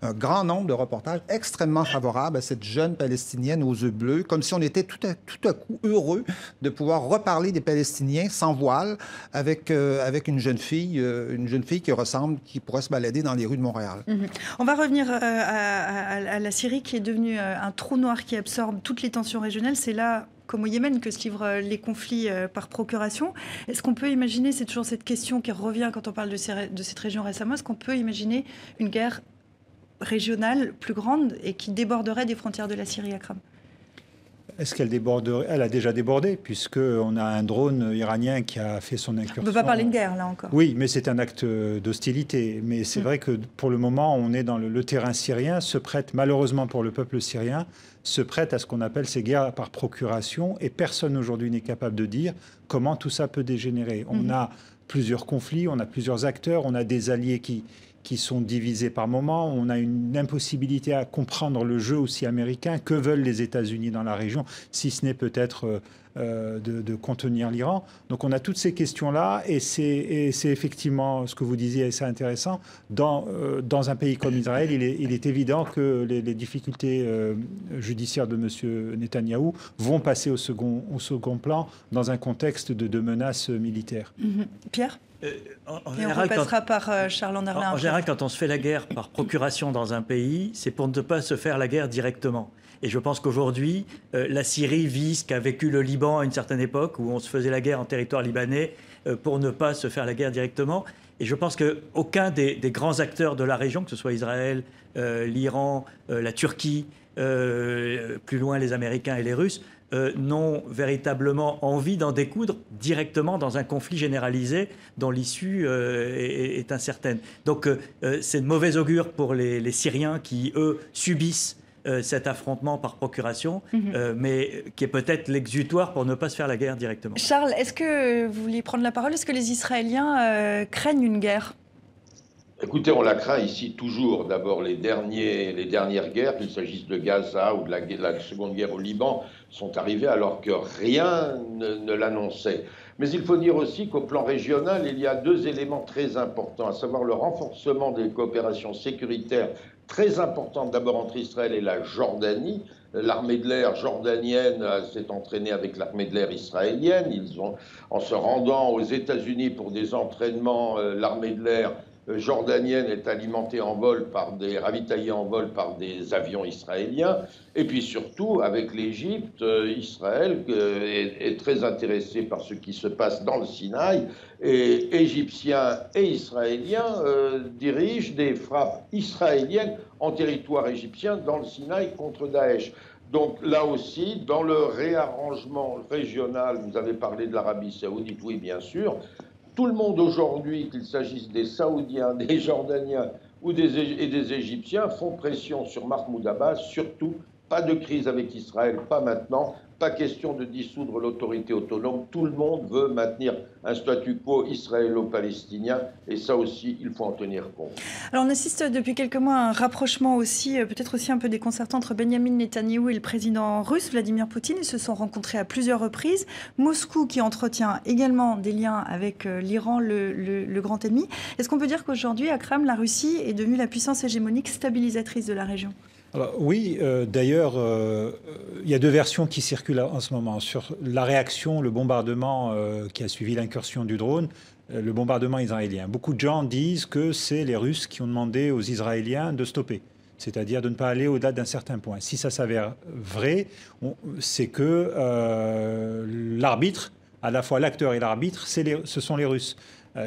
un grand nombre de reportages extrêmement favorables à cette jeune Palestinienne aux yeux bleus, comme si on était tout à coup heureux de pouvoir reparler des Palestiniens sans voile avec une jeune fille qui pourrait se balader dans les rues de Montréal. On va revenir à la Syrie qui est devenu un trou noir qui absorbe toutes les tensions régionales. C'est là, comme au Yémen, que se livrent les conflits par procuration. Est-ce qu'on peut imaginer, c'est toujours cette question qui revient quand on parle de cette région récemment, est-ce qu'on peut imaginer une guerre régionale plus grande et qui déborderait des frontières de la Syrie, Akram? Est-ce qu'elle déborderait? Elle a déjà débordé, puisqu'on a un drone iranien qui a fait son incursion. On ne peut pas parler de guerre, là encore. Oui, mais c'est un acte d'hostilité. Mais c'est vrai que pour le moment, on est dans le terrain syrien, se prête, malheureusement pour le peuple syrien, se prête à ce qu'on appelle ces guerres par procuration. Et personne aujourd'hui n'est capable de dire comment tout ça peut dégénérer. On a plusieurs conflits, on a plusieurs acteurs, on a des alliés qui sont divisés par moments. On a une impossibilité à comprendre le jeu aussi américain. Que veulent les États-Unis dans la région, si ce n'est peut-être de contenir l'Iran? Donc on a toutes ces questions-là, et c'est effectivement ce que vous disiez, et c'est intéressant. Dans un pays comme Israël, il est évident que les difficultés judiciaires de M. Netanyahou vont passer au second plan dans un contexte de menaces militaires. Pierre? Et on repassera par Charles Anderlin. En général, quand on se fait la guerre par procuration dans un pays, c'est pour ne pas se faire la guerre directement. Et je pense qu'aujourd'hui, la Syrie vit ce qu'a vécu le Liban à une certaine époque, où on se faisait la guerre en territoire libanais pour ne pas se faire la guerre directement. Et je pense qu'aucun des grands acteurs de la région, que ce soit Israël, l'Iran, la Turquie, plus loin les Américains et les Russes, n'ont véritablement envie d'en découdre directement dans un conflit généralisé dont l'issue est incertaine. Donc c'est de mauvais augure pour les Syriens qui, eux, subissent cet affrontement par procuration, mais qui est peut-être l'exutoire pour ne pas se faire la guerre directement. Charles, est-ce que vous vouliez prendre la parole? Est-ce que les Israéliens craignent une guerre? Écoutez, on la craint ici toujours. D'abord, les dernières guerres, qu'il s'agisse de Gaza ou de la Seconde Guerre au Liban, sont arrivées alors que rien ne l'annonçait. Mais il faut dire aussi qu'au plan régional, il y a deux éléments très importants, à savoir le renforcement des coopérations sécuritaires très importantes, d'abord entre Israël et la Jordanie. L'armée de l'air jordanienne s'est entraînée avec l'armée de l'air israélienne. En se rendant aux États-Unis pour des entraînements, l'armée de l'air jordanienne est alimentée en vol ravitaillée en vol par des avions israéliens. Et puis surtout, avec l'Égypte, Israël est très intéressé par ce qui se passe dans le Sinaï. Et Égyptiens et Israéliens dirigent des frappes israéliennes en territoire égyptien dans le Sinaï contre Daesh. Donc là aussi, dans le réarrangement régional, vous avez parlé de l'Arabie saoudite, oui bien sûr. Tout le monde aujourd'hui, qu'il s'agisse des Saoudiens, des Jordaniens et des Égyptiens, font pression sur Mahmoud Abbas, surtout pas de crise avec Israël, pas maintenant, pas question de dissoudre l'autorité autonome. Tout le monde veut maintenir un statu quo israélo-palestinien et ça aussi, il faut en tenir compte. Alors on assiste depuis quelques mois à un rapprochement aussi, peut-être aussi un peu déconcertant entre Benyamin Netanyahou et le président russe Vladimir Poutine. Ils se sont rencontrés à plusieurs reprises. Moscou qui entretient également des liens avec l'Iran, le grand ennemi. Est-ce qu'on peut dire qu'aujourd'hui, Akram, la Russie est devenue la puissance hégémonique stabilisatrice de la région ? Alors, oui, d'ailleurs, il y a deux versions qui circulent en ce moment. Sur la réaction, le bombardement qui a suivi l'incursion du drone, le bombardement israélien. Beaucoup de gens disent que c'est les Russes qui ont demandé aux Israéliens de stopper, c'est-à-dire de ne pas aller au-delà d'un certain point. Si ça s'avère vrai, c'est que l'arbitre, à la fois l'acteur et l'arbitre, ce sont les Russes.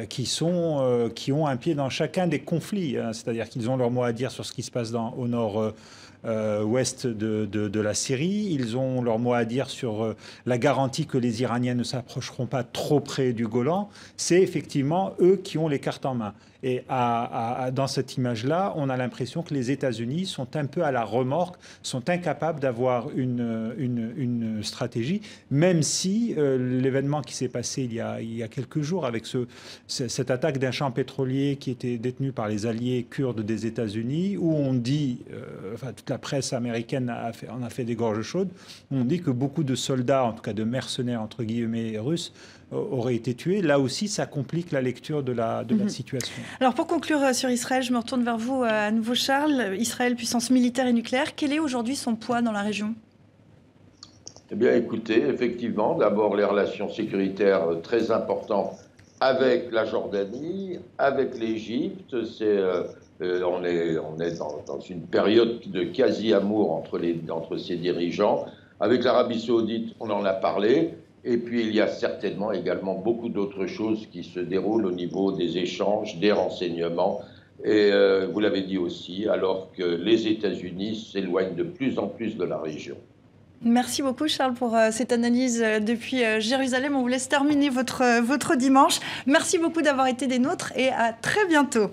Qui ont un pied dans chacun des conflits, hein, c'est-à-dire qu'ils ont leur mot à dire sur ce qui se passe au nord-ouest de la Syrie, ils ont leur mot à dire sur la garantie que les Iraniens ne s'approcheront pas trop près du Golan. C'est effectivement eux qui ont les cartes en main. Et dans cette image-là, on a l'impression que les États-Unis sont un peu à la remorque, sont incapables d'avoir une stratégie, même si l'événement qui s'est passé il y a quelques jours avec cette attaque d'un champ pétrolier qui était détenu par les alliés kurdes des États-Unis, où on dit, toute la presse américaine en a fait des gorges chaudes, on dit que beaucoup de soldats, en tout cas de mercenaires entre guillemets russes, auraient été tués. Là aussi, ça complique la lecture de la situation. Alors pour conclure sur Israël, je me retourne vers vous à nouveau Charles. Israël, puissance militaire et nucléaire, quel est aujourd'hui son poids dans la région ? Eh bien écoutez, effectivement, d'abord les relations sécuritaires très importantes avec la Jordanie, avec l'Égypte. On est dans une période de quasi-amour entre ces dirigeants. Avec l'Arabie saoudite, on en a parlé. Et puis, il y a certainement également beaucoup d'autres choses qui se déroulent au niveau des échanges, des renseignements. Et vous l'avez dit aussi, alors que les États-Unis s'éloignent de plus en plus de la région. Merci beaucoup Charles pour cette analyse depuis Jérusalem. On vous laisse terminer votre dimanche. Merci beaucoup d'avoir été des nôtres et à très bientôt.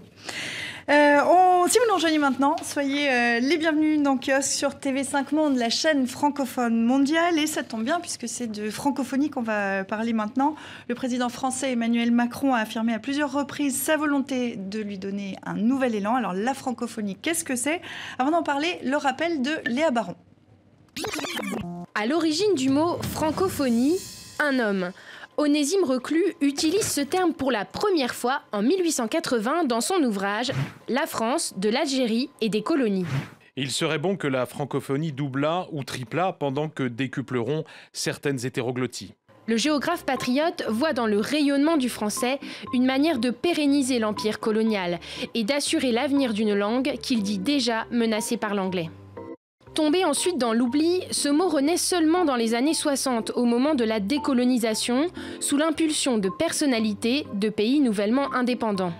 Si vous nous rejoignez maintenant, soyez les bienvenus dans Kiosque sur TV5 Monde, la chaîne francophone mondiale. Et ça tombe bien puisque c'est de francophonie qu'on va parler maintenant. Le président français Emmanuel Macron a affirmé à plusieurs reprises sa volonté de lui donner un nouvel élan. Alors la francophonie, qu'est-ce que c'est ? Avant d'en parler, le rappel de Léa Baron. À l'origine du mot francophonie, un homme. Onésime Reclus utilise ce terme pour la première fois en 1880 dans son ouvrage « La France, de l'Algérie et des colonies ». Il serait bon que la francophonie doublât ou triplât pendant que décupleront certaines hétéroglotties. Le géographe patriote voit dans le rayonnement du français une manière de pérenniser l'empire colonial et d'assurer l'avenir d'une langue qu'il dit déjà menacée par l'anglais. Tombé ensuite dans l'oubli, ce mot renaît seulement dans les années 60, au moment de la décolonisation, sous l'impulsion de personnalités de pays nouvellement indépendants.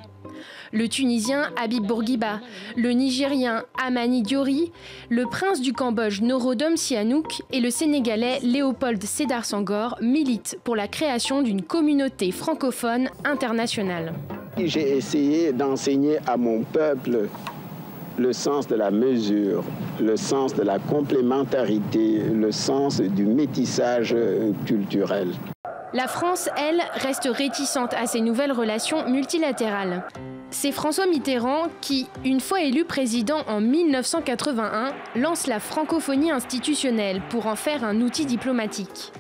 Le Tunisien Habib Bourguiba, le Nigérien Amani Diori, le prince du Cambodge Norodom Sihanouk et le Sénégalais Léopold Sédar Senghor militent pour la création d'une communauté francophone internationale. J'ai essayé d'enseigner à mon peuple le sens de la mesure, le sens de la complémentarité, le sens du métissage culturel. La France, elle, reste réticente à ces nouvelles relations multilatérales. C'est François Mitterrand qui, une fois élu président en 1981, lance la francophonie institutionnelle pour en faire un outil diplomatique.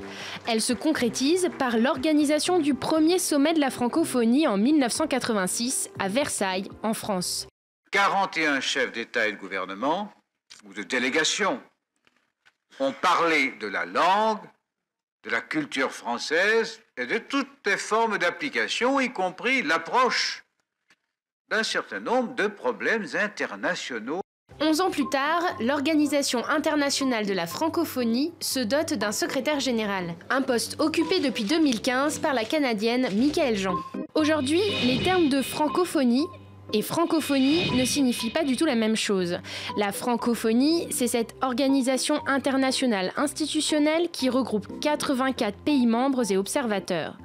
Elle se concrétise par l'organisation du premier sommet de la francophonie en 1986 à Versailles, en France. 41 chefs d'État et de gouvernement, ou de délégation, ont parlé de la langue, de la culture française et de toutes les formes d'application, y compris l'approche d'un certain nombre de problèmes internationaux. 11 ans plus tard, l'Organisation internationale de la francophonie se dote d'un secrétaire général, un poste occupé depuis 2015 par la Canadienne Michaëlle Jean. Aujourd'hui, les termes de francophonie et francophonie ne signifient pas du tout la même chose. La francophonie, c'est cette organisation internationale institutionnelle qui regroupe 84 pays membres et observateurs.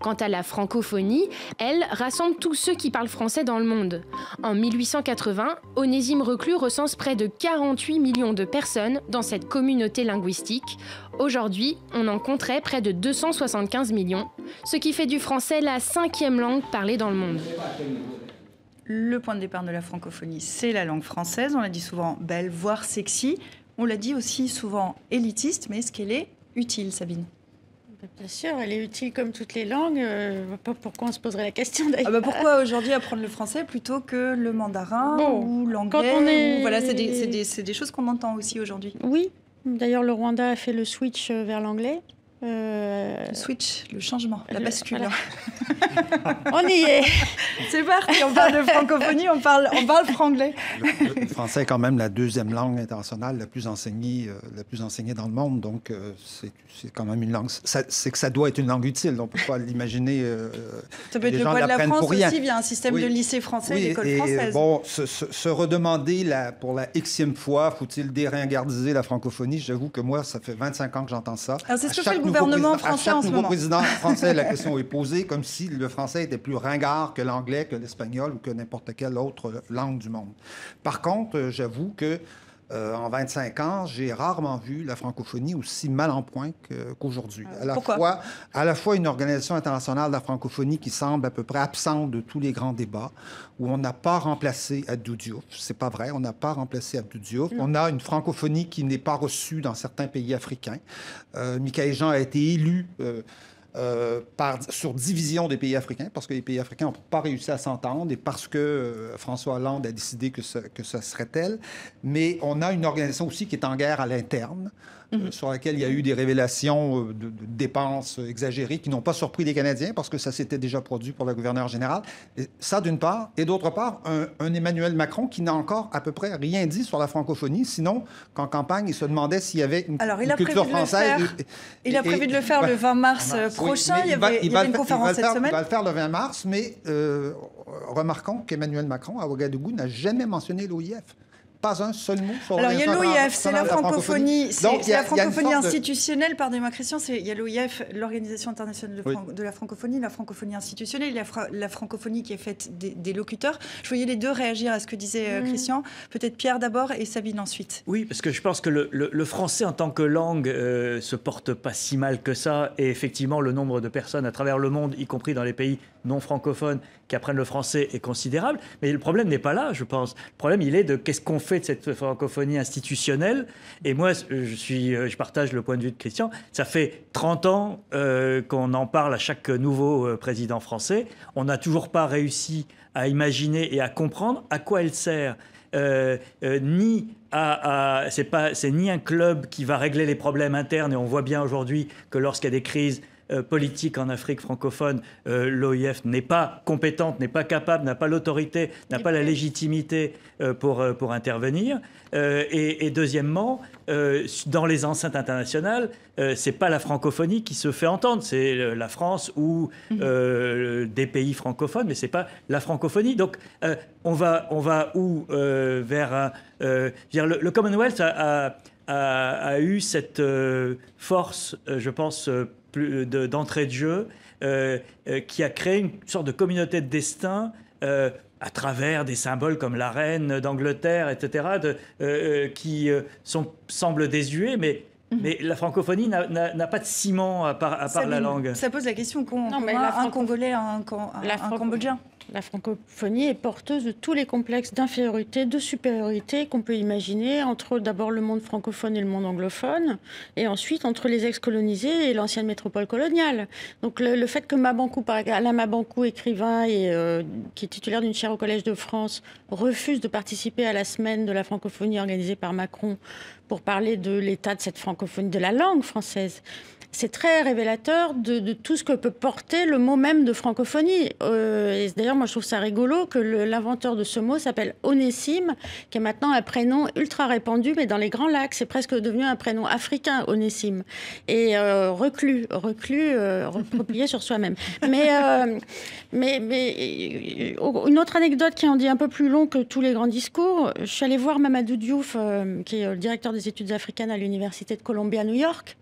Quant à la francophonie, elle rassemble tous ceux qui parlent français dans le monde. En 1880, Onésime Reclus recense près de 48 millions de personnes dans cette communauté linguistique. Aujourd'hui, on en compterait près de 275 millions, ce qui fait du français la 5e langue parlée dans le monde. Le point de départ de la francophonie, c'est la langue française. On l'a dit souvent belle, voire sexy. On l'a dit aussi souvent élitiste, mais est-ce qu'elle est utile, Sabine ? Bien sûr, elle est utile comme toutes les langues. Pourquoi on se poserait la question d'ailleurs ? Pourquoi aujourd'hui apprendre le français plutôt que le mandarin ou l'anglais Voilà, c'est des choses qu'on entend aussi aujourd'hui. Oui, d'ailleurs le Rwanda a fait le switch vers l'anglais. Le switch, le changement, la bascule. Voilà. On y est. C'est parti, on parle de francophonie, on parle franglais. Le français est quand même la 2e langue internationale la plus enseignée dans le monde, donc c'est quand même une langue. C'est que ça doit être une langue utile, on ne peut pas l'imaginer. Ça peut être le poids de la France aussi, via un système de lycée français, d'école française. Bon, se redemander pour la xème fois, faut-il déringardiser la francophonie? J'avoue que moi, ça fait 25 ans que j'entends ça. Alors c'est ce que fait le gouvernement français en ce moment. À chaque nouveau président français, la question est posée comme si le français était plus ringard que l'anglais, que l'espagnol ou que n'importe quelle autre langue du monde. Par contre, j'avoue que en 25 ans, j'ai rarement vu la francophonie aussi mal en point qu'aujourd'hui. Pourquoi ? À la fois une organisation internationale de la francophonie qui semble à peu près absente de tous les grands débats, où on n'a pas remplacé Abdou Diouf. C'est pas vrai, on n'a pas remplacé Abdou Diouf. On a une francophonie qui n'est pas reçue dans certains pays africains. Michaëlle Jean a été élu sur division des pays africains, parce que les pays africains n'ont pas réussi à s'entendre et parce que François Hollande a décidé que ce serait elle. Mais on a une organisation aussi qui est en guerre à l'interne, sur laquelle il y a eu des révélations de dépenses exagérées qui n'ont pas surpris les Canadiens, parce que ça s'était déjà produit pour le gouverneur général. Et ça, d'une part. Et d'autre part, un Emmanuel Macron qui n'a encore à peu près rien dit sur la francophonie, sinon qu'en campagne, il se demandait s'il y avait une culture française. Il a prévu de le faire le 20 mars prochain. Il y avait une conférence cette semaine. Il va le faire le 20 mars, mais remarquons qu'Emmanuel Macron, à Ouagadougou, n'a jamais mentionné l'OIF. Pas un seul mot sur Alors, il y a l'OIF, c'est la francophonie. C'est la francophonie institutionnelle, pardonnez-moi Christian, il y a l'OIF, l'Organisation internationale de la francophonie institutionnelle, il y a la francophonie qui est faite des locuteurs. Je voyais les deux réagir à ce que disait Christian. Peut-être Pierre d'abord et Sabine ensuite. Oui, parce que je pense que le français en tant que langue se porte pas si mal que ça. Et effectivement, le nombre de personnes à travers le monde, y compris dans les pays non francophones, qui apprennent le français est considérable. Mais le problème n'est pas là, je pense. Le problème, il est de qu'est-ce qu'on fait de cette francophonie institutionnelle. Et moi, je partage le point de vue de Christian. Ça fait 30 ans qu'on en parle à chaque nouveau président français. On n'a toujours pas réussi à imaginer et à comprendre à quoi elle sert. C'est ni un club qui va régler les problèmes internes. Et on voit bien aujourd'hui que lorsqu'il y a des crises politique en Afrique francophone, l'OIF n'est pas compétente, n'est pas capable, n'a pas l'autorité, n'a pas la légitimité pour intervenir. Et deuxièmement, dans les enceintes internationales, c'est pas la francophonie qui se fait entendre, c'est la France ou des pays francophones, mais c'est pas la francophonie. Donc on va où vers le Commonwealth a eu cette force, je pense, d'entrée de jeu, qui a créé une sorte de communauté de destin à travers des symboles comme la reine d'Angleterre, etc., qui semblent désuets, mais la francophonie n'a pas de ciment à part la langue. Ça pose la question un Congolais, un Cambodgien. La francophonie est porteuse de tous les complexes d'infériorité, de supériorité qu'on peut imaginer entre d'abord le monde francophone et le monde anglophone, et ensuite entre les ex-colonisés et l'ancienne métropole coloniale. Donc le fait que Alain Mabankou, écrivain et qui est titulaire d'une chaire au Collège de France, refuse de participer à la semaine de la francophonie organisée par Macron pour parler de l'état de cette francophonie, de la langue française, c'est très révélateur de tout ce que peut porter le mot même de francophonie. Et d'ailleurs, moi, je trouve ça rigolo que l'inventeur de ce mot s'appelle Onésime, qui est maintenant un prénom ultra répandu, mais dans les Grands Lacs. C'est presque devenu un prénom africain, Onésime. Et replié sur soi-même. Mais une autre anecdote qui en dit un peu plus long que tous les grands discours, je suis allée voir Mamadou Diouf, qui est le directeur des études africaines à l'Université de Columbia, New York.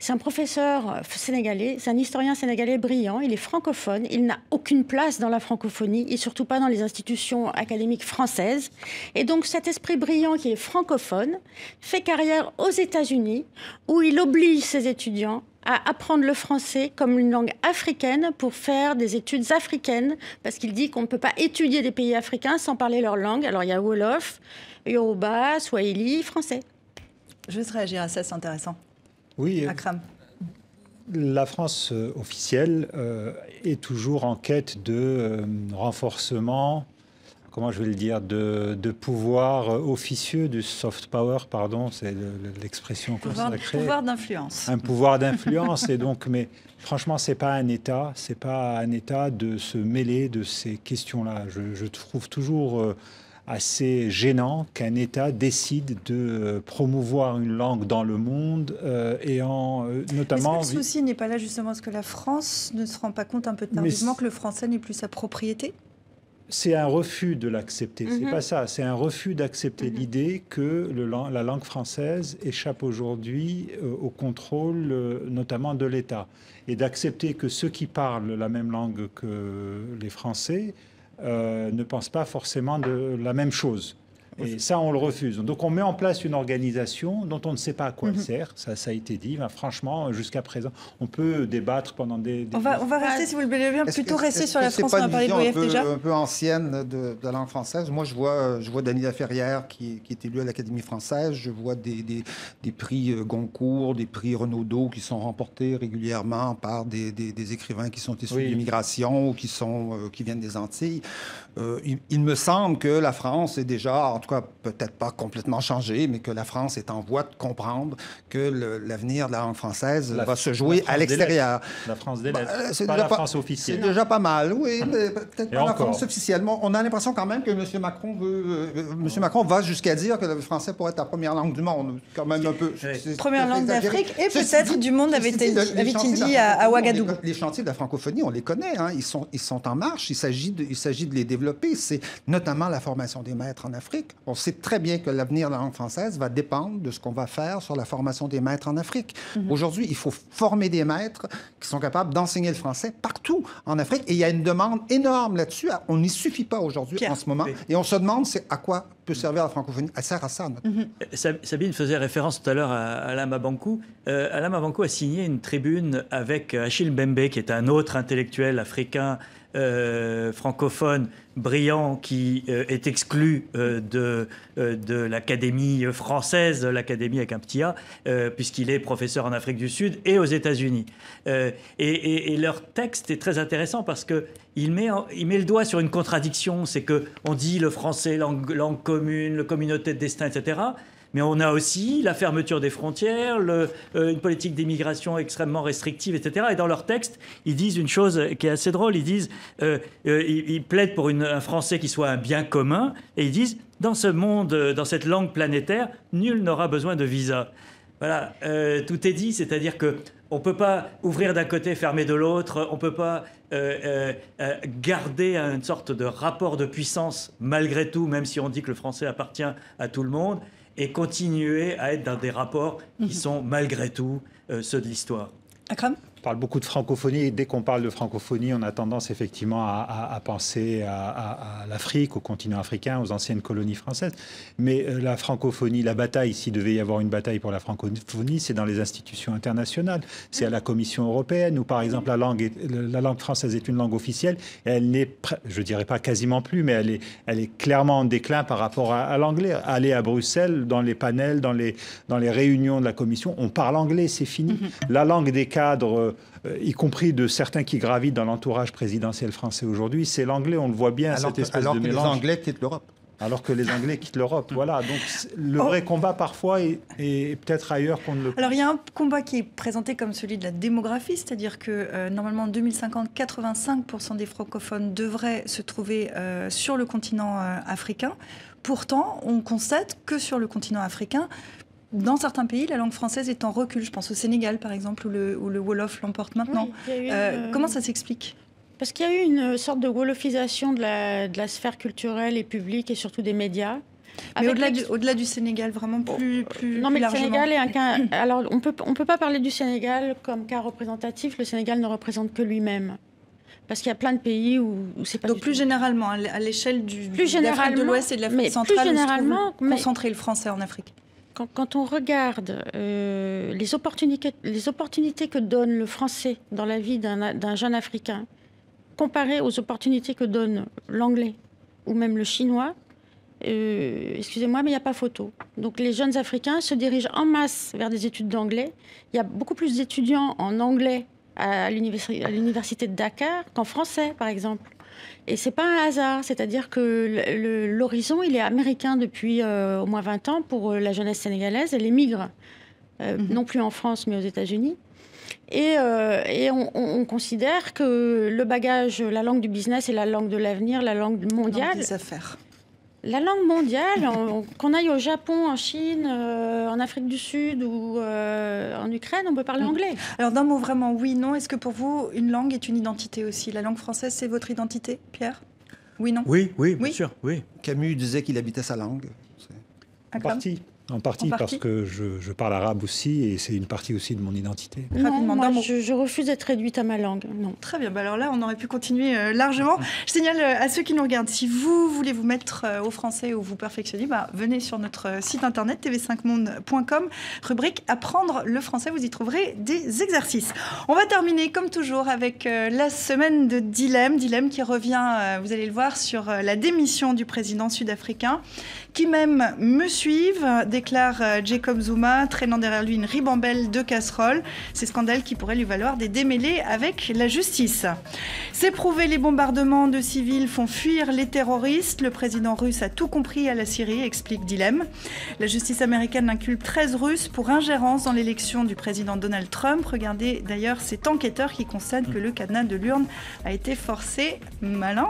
C'est un professeur sénégalais, c'est un historien sénégalais brillant, il est francophone, il n'a aucune place dans la francophonie et surtout pas dans les institutions académiques françaises. Et donc cet esprit brillant qui est francophone fait carrière aux États-Unis où il oblige ses étudiants à apprendre le français comme une langue africaine pour faire des études africaines, parce qu'il dit qu'on ne peut pas étudier des pays africains sans parler leur langue. Alors il y a Wolof, Yoruba, Swahili, français. Je vais réagir à ça, c'est intéressant. Oui, Akram. La France officielle est toujours en quête de renforcement, comment je vais le dire, de pouvoir officieux, du soft power, pardon, c'est l'expression consacrée. Pouvoir d'influence. Un pouvoir d'influence, et donc, mais franchement, c'est pas un État de se mêler de ces questions-là. Je trouve toujours assez gênant qu'un État décide de promouvoir une langue dans le monde notamment... Est-ce que le souci n'est pas là justement parce que la France ne se rend pas compte un peu tardivement que le français n'est plus sa propriété ? C'est un refus de l'accepter. C'est pas ça. C'est un refus d'accepter l'idée que la langue française échappe aujourd'hui au contrôle notamment de l'État. Et d'accepter que ceux qui parlent la même langue que les Français ne pensent pas forcément de la même chose. Et ça, on le refuse. Donc, on met en place une organisation dont on ne sait pas à quoi elle sert. Ça a été dit. Ben, franchement, jusqu'à présent, on peut débattre pendant des... On va rester, si vous le voulez bien, plutôt rester sur la France. On va parler de l'OIF déjà. Un peu ancienne de la langue française. Moi, je vois Dany Laferrière qui est élu à l'Académie française. Je vois des prix Goncourt, des prix Renaudot qui sont remportés régulièrement par des écrivains qui sont issus de l'immigration ou qui viennent des Antilles. Il me semble que la France est déjà, en tout cas peut-être pas complètement changée, mais que la France est en voie de comprendre que l'avenir de la langue française va se jouer à l'extérieur. La France des lettres, pas la France officielle. C'est déjà pas mal, oui, mais peut-être pas la France officiellement. On a l'impression quand même que M. Macron va jusqu'à dire que le français pourrait être la première langue du monde. Quand même un peu. Première langue d'Afrique et peut-être du monde, avait-il dit à Ouagadougou. Les chantiers de la francophonie, on les connaît, hein, ils sont en marche. Il s'agit de les développer. C'est notamment la formation des maîtres en Afrique. On sait très bien que l'avenir de la langue française va dépendre de ce qu'on va faire sur la formation des maîtres en Afrique. Aujourd'hui, il faut former des maîtres qui sont capables d'enseigner le français partout en Afrique. Et il y a une demande énorme là-dessus. On n'y suffit pas aujourd'hui en ce moment. Et on se demande à quoi peut servir la francophonie. Elle sert à ça. Sabine faisait référence tout à l'heure à Alain Mabankou. Alain Mabankou a signé une tribune avec Achille Mbembe, qui est un autre intellectuel africain francophone brillant qui est exclu de l'Académie française, l'Académie avec un petit A, puisqu'il est professeur en Afrique du Sud et aux États-Unis. Et leur texte est très intéressant parce qu'il met le doigt sur une contradiction, c'est qu'on dit le français, langue commune, la communauté de destin, etc., mais on a aussi la fermeture des frontières, une politique d'immigration extrêmement restrictive, etc. Et dans leur texte, ils disent une chose qui est assez drôle. Ils disent, ils plaident pour un français qui soit un bien commun, et ils disent, dans ce monde, dans cette langue planétaire, nul n'aura besoin de visa. Voilà, tout est dit, c'est-à-dire que on ne peut pas ouvrir d'un côté, fermer de l'autre, on ne peut pas garder une sorte de rapport de puissance malgré tout, même si on dit que le français appartient à tout le monde, et continuer à être dans des rapports qui sont malgré tout ceux de l'histoire. Akram ? parle beaucoup de francophonie. Et dès qu'on parle de francophonie, on a tendance effectivement à penser à l'Afrique, au continent africain, aux anciennes colonies françaises. Mais la francophonie, la bataille, s'il devait y avoir une bataille pour la francophonie, c'est dans les institutions internationales. C'est à la Commission européenne où, par exemple, la langue française est une langue officielle. Et elle n'est, je ne dirais pas quasiment plus, mais elle est clairement en déclin par rapport à l'anglais. Aller à Bruxelles, dans les panels, dans les réunions de la Commission, on parle anglais, c'est fini. La langue des cadres, y compris de certains qui gravitent dans l'entourage présidentiel français aujourd'hui, c'est l'anglais, on le voit bien, cette espèce de mélange. Alors que les Anglais quittent l'Europe. Alors que les Anglais quittent l'Europe, voilà. Donc le vrai combat parfois est peut-être ailleurs qu'on ne le pense. Alors il y a un combat qui est présenté comme celui de la démographie, c'est-à-dire que normalement en 2050, 85% des francophones devraient se trouver sur le continent africain. Pourtant, on constate que sur le continent africain, dans certains pays, la langue française est en recul. Je pense au Sénégal, par exemple, où le Wolof l'emporte maintenant. Oui, comment ça s'explique ? Parce qu'il y a eu une sorte de wolofisation de la sphère culturelle et publique et surtout des médias. Mais au-delà du Sénégal, vraiment plus non, mais largement. Le Sénégal est un cas... Alors, on peut pas parler du Sénégal comme cas représentatif. Le Sénégal ne représente que lui-même. Parce qu'il y a plein de pays où c'est pas. Donc plus généralement, à l'échelle de l'Afrique de l'Ouest et de l'Afrique centrale, concentrer le français en Afrique. Quand on regarde les opportunités que donne le français dans la vie d'un jeune Africain, comparé aux opportunités que donne l'anglais ou même le chinois, excusez-moi, mais il n'y a pas photo. Donc les jeunes Africains se dirigent en masse vers des études d'anglais. Il y a beaucoup plus d'étudiants en anglais à l'université de Dakar qu'en français, par exemple. Et ce n'est pas un hasard, c'est-à-dire que l'horizon, il est américain depuis au moins 20 ans pour la jeunesse sénégalaise. Elle émigre, non plus en France, mais aux États-Unis. Et on considère que le bagage, la langue du business est la langue de l'avenir, la langue mondiale. Langue des affaires. La langue mondiale, qu'on aille au Japon, en Chine, en Afrique du Sud ou en Ukraine, on peut parler anglais. Alors d'un mot vraiment oui, non. Est-ce que pour vous, une langue est une identité aussi? La langue française, c'est votre identité, Pierre? Oui, non? Oui, bien sûr, oui. Camus disait qu'il habitait sa langue. En partie parce que je parle arabe aussi et c'est une partie aussi de mon identité. Non, moi, je refuse d'être réduite à ma langue. Non. Très bien, alors là on aurait pu continuer largement. Je signale à ceux qui nous regardent, si vous voulez vous mettre au français ou vous perfectionner, venez sur notre site internet tv5monde.com, rubrique Apprendre le français, vous y trouverez des exercices. On va terminer comme toujours avec la semaine de dilemme qui revient, vous allez le voir, sur la démission du président sud-africain, qui même me suivent, déclare Jacob Zuma, traînant derrière lui une ribambelle de casseroles. Ces scandales qui pourraient lui valoir des démêlés avec la justice. C'est prouvé, les bombardements de civils font fuir les terroristes. Le président russe a tout compris à la Syrie, explique Dilemme. La justice américaine inculpe 13 Russes pour ingérence dans l'élection du président Donald Trump. Regardez d'ailleurs cet enquêteur qui constate que le cadenas de l'urne a été forcé. Malin.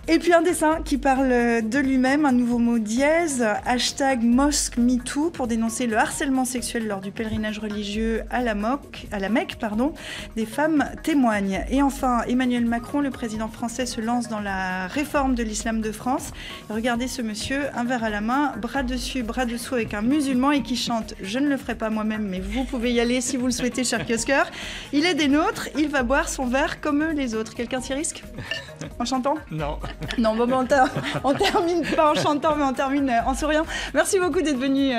Et puis un dessin qui parle de lui-même, un nouveau mot dièse, #MosqueMeToo pour dénoncer le harcèlement sexuel lors du pèlerinage religieux à la Mecque. Des femmes témoignent. Et enfin, Emmanuel Macron, le président français, se lance dans la réforme de l'islam de France. Et regardez ce monsieur, un verre à la main, bras dessus, bras dessous avec un musulman et qui chante « Je ne le ferai pas moi-même, mais vous pouvez y aller si vous le souhaitez, cher kiosqueur ». Il est des nôtres, il va boire son verre comme les autres. Quelqu'un s'y risque en chantant? Non. Non, on termine pas en chantant, mais on termine en souriant. Merci beaucoup d'être venu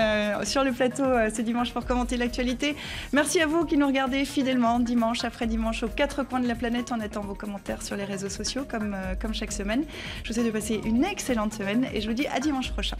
sur le plateau ce dimanche pour commenter l'actualité. Merci à vous qui nous regardez fidèlement dimanche après dimanche aux 4 coins de la planète. On attend vos commentaires sur les réseaux sociaux comme chaque semaine. Je vous souhaite de passer une excellente semaine et je vous dis à dimanche prochain.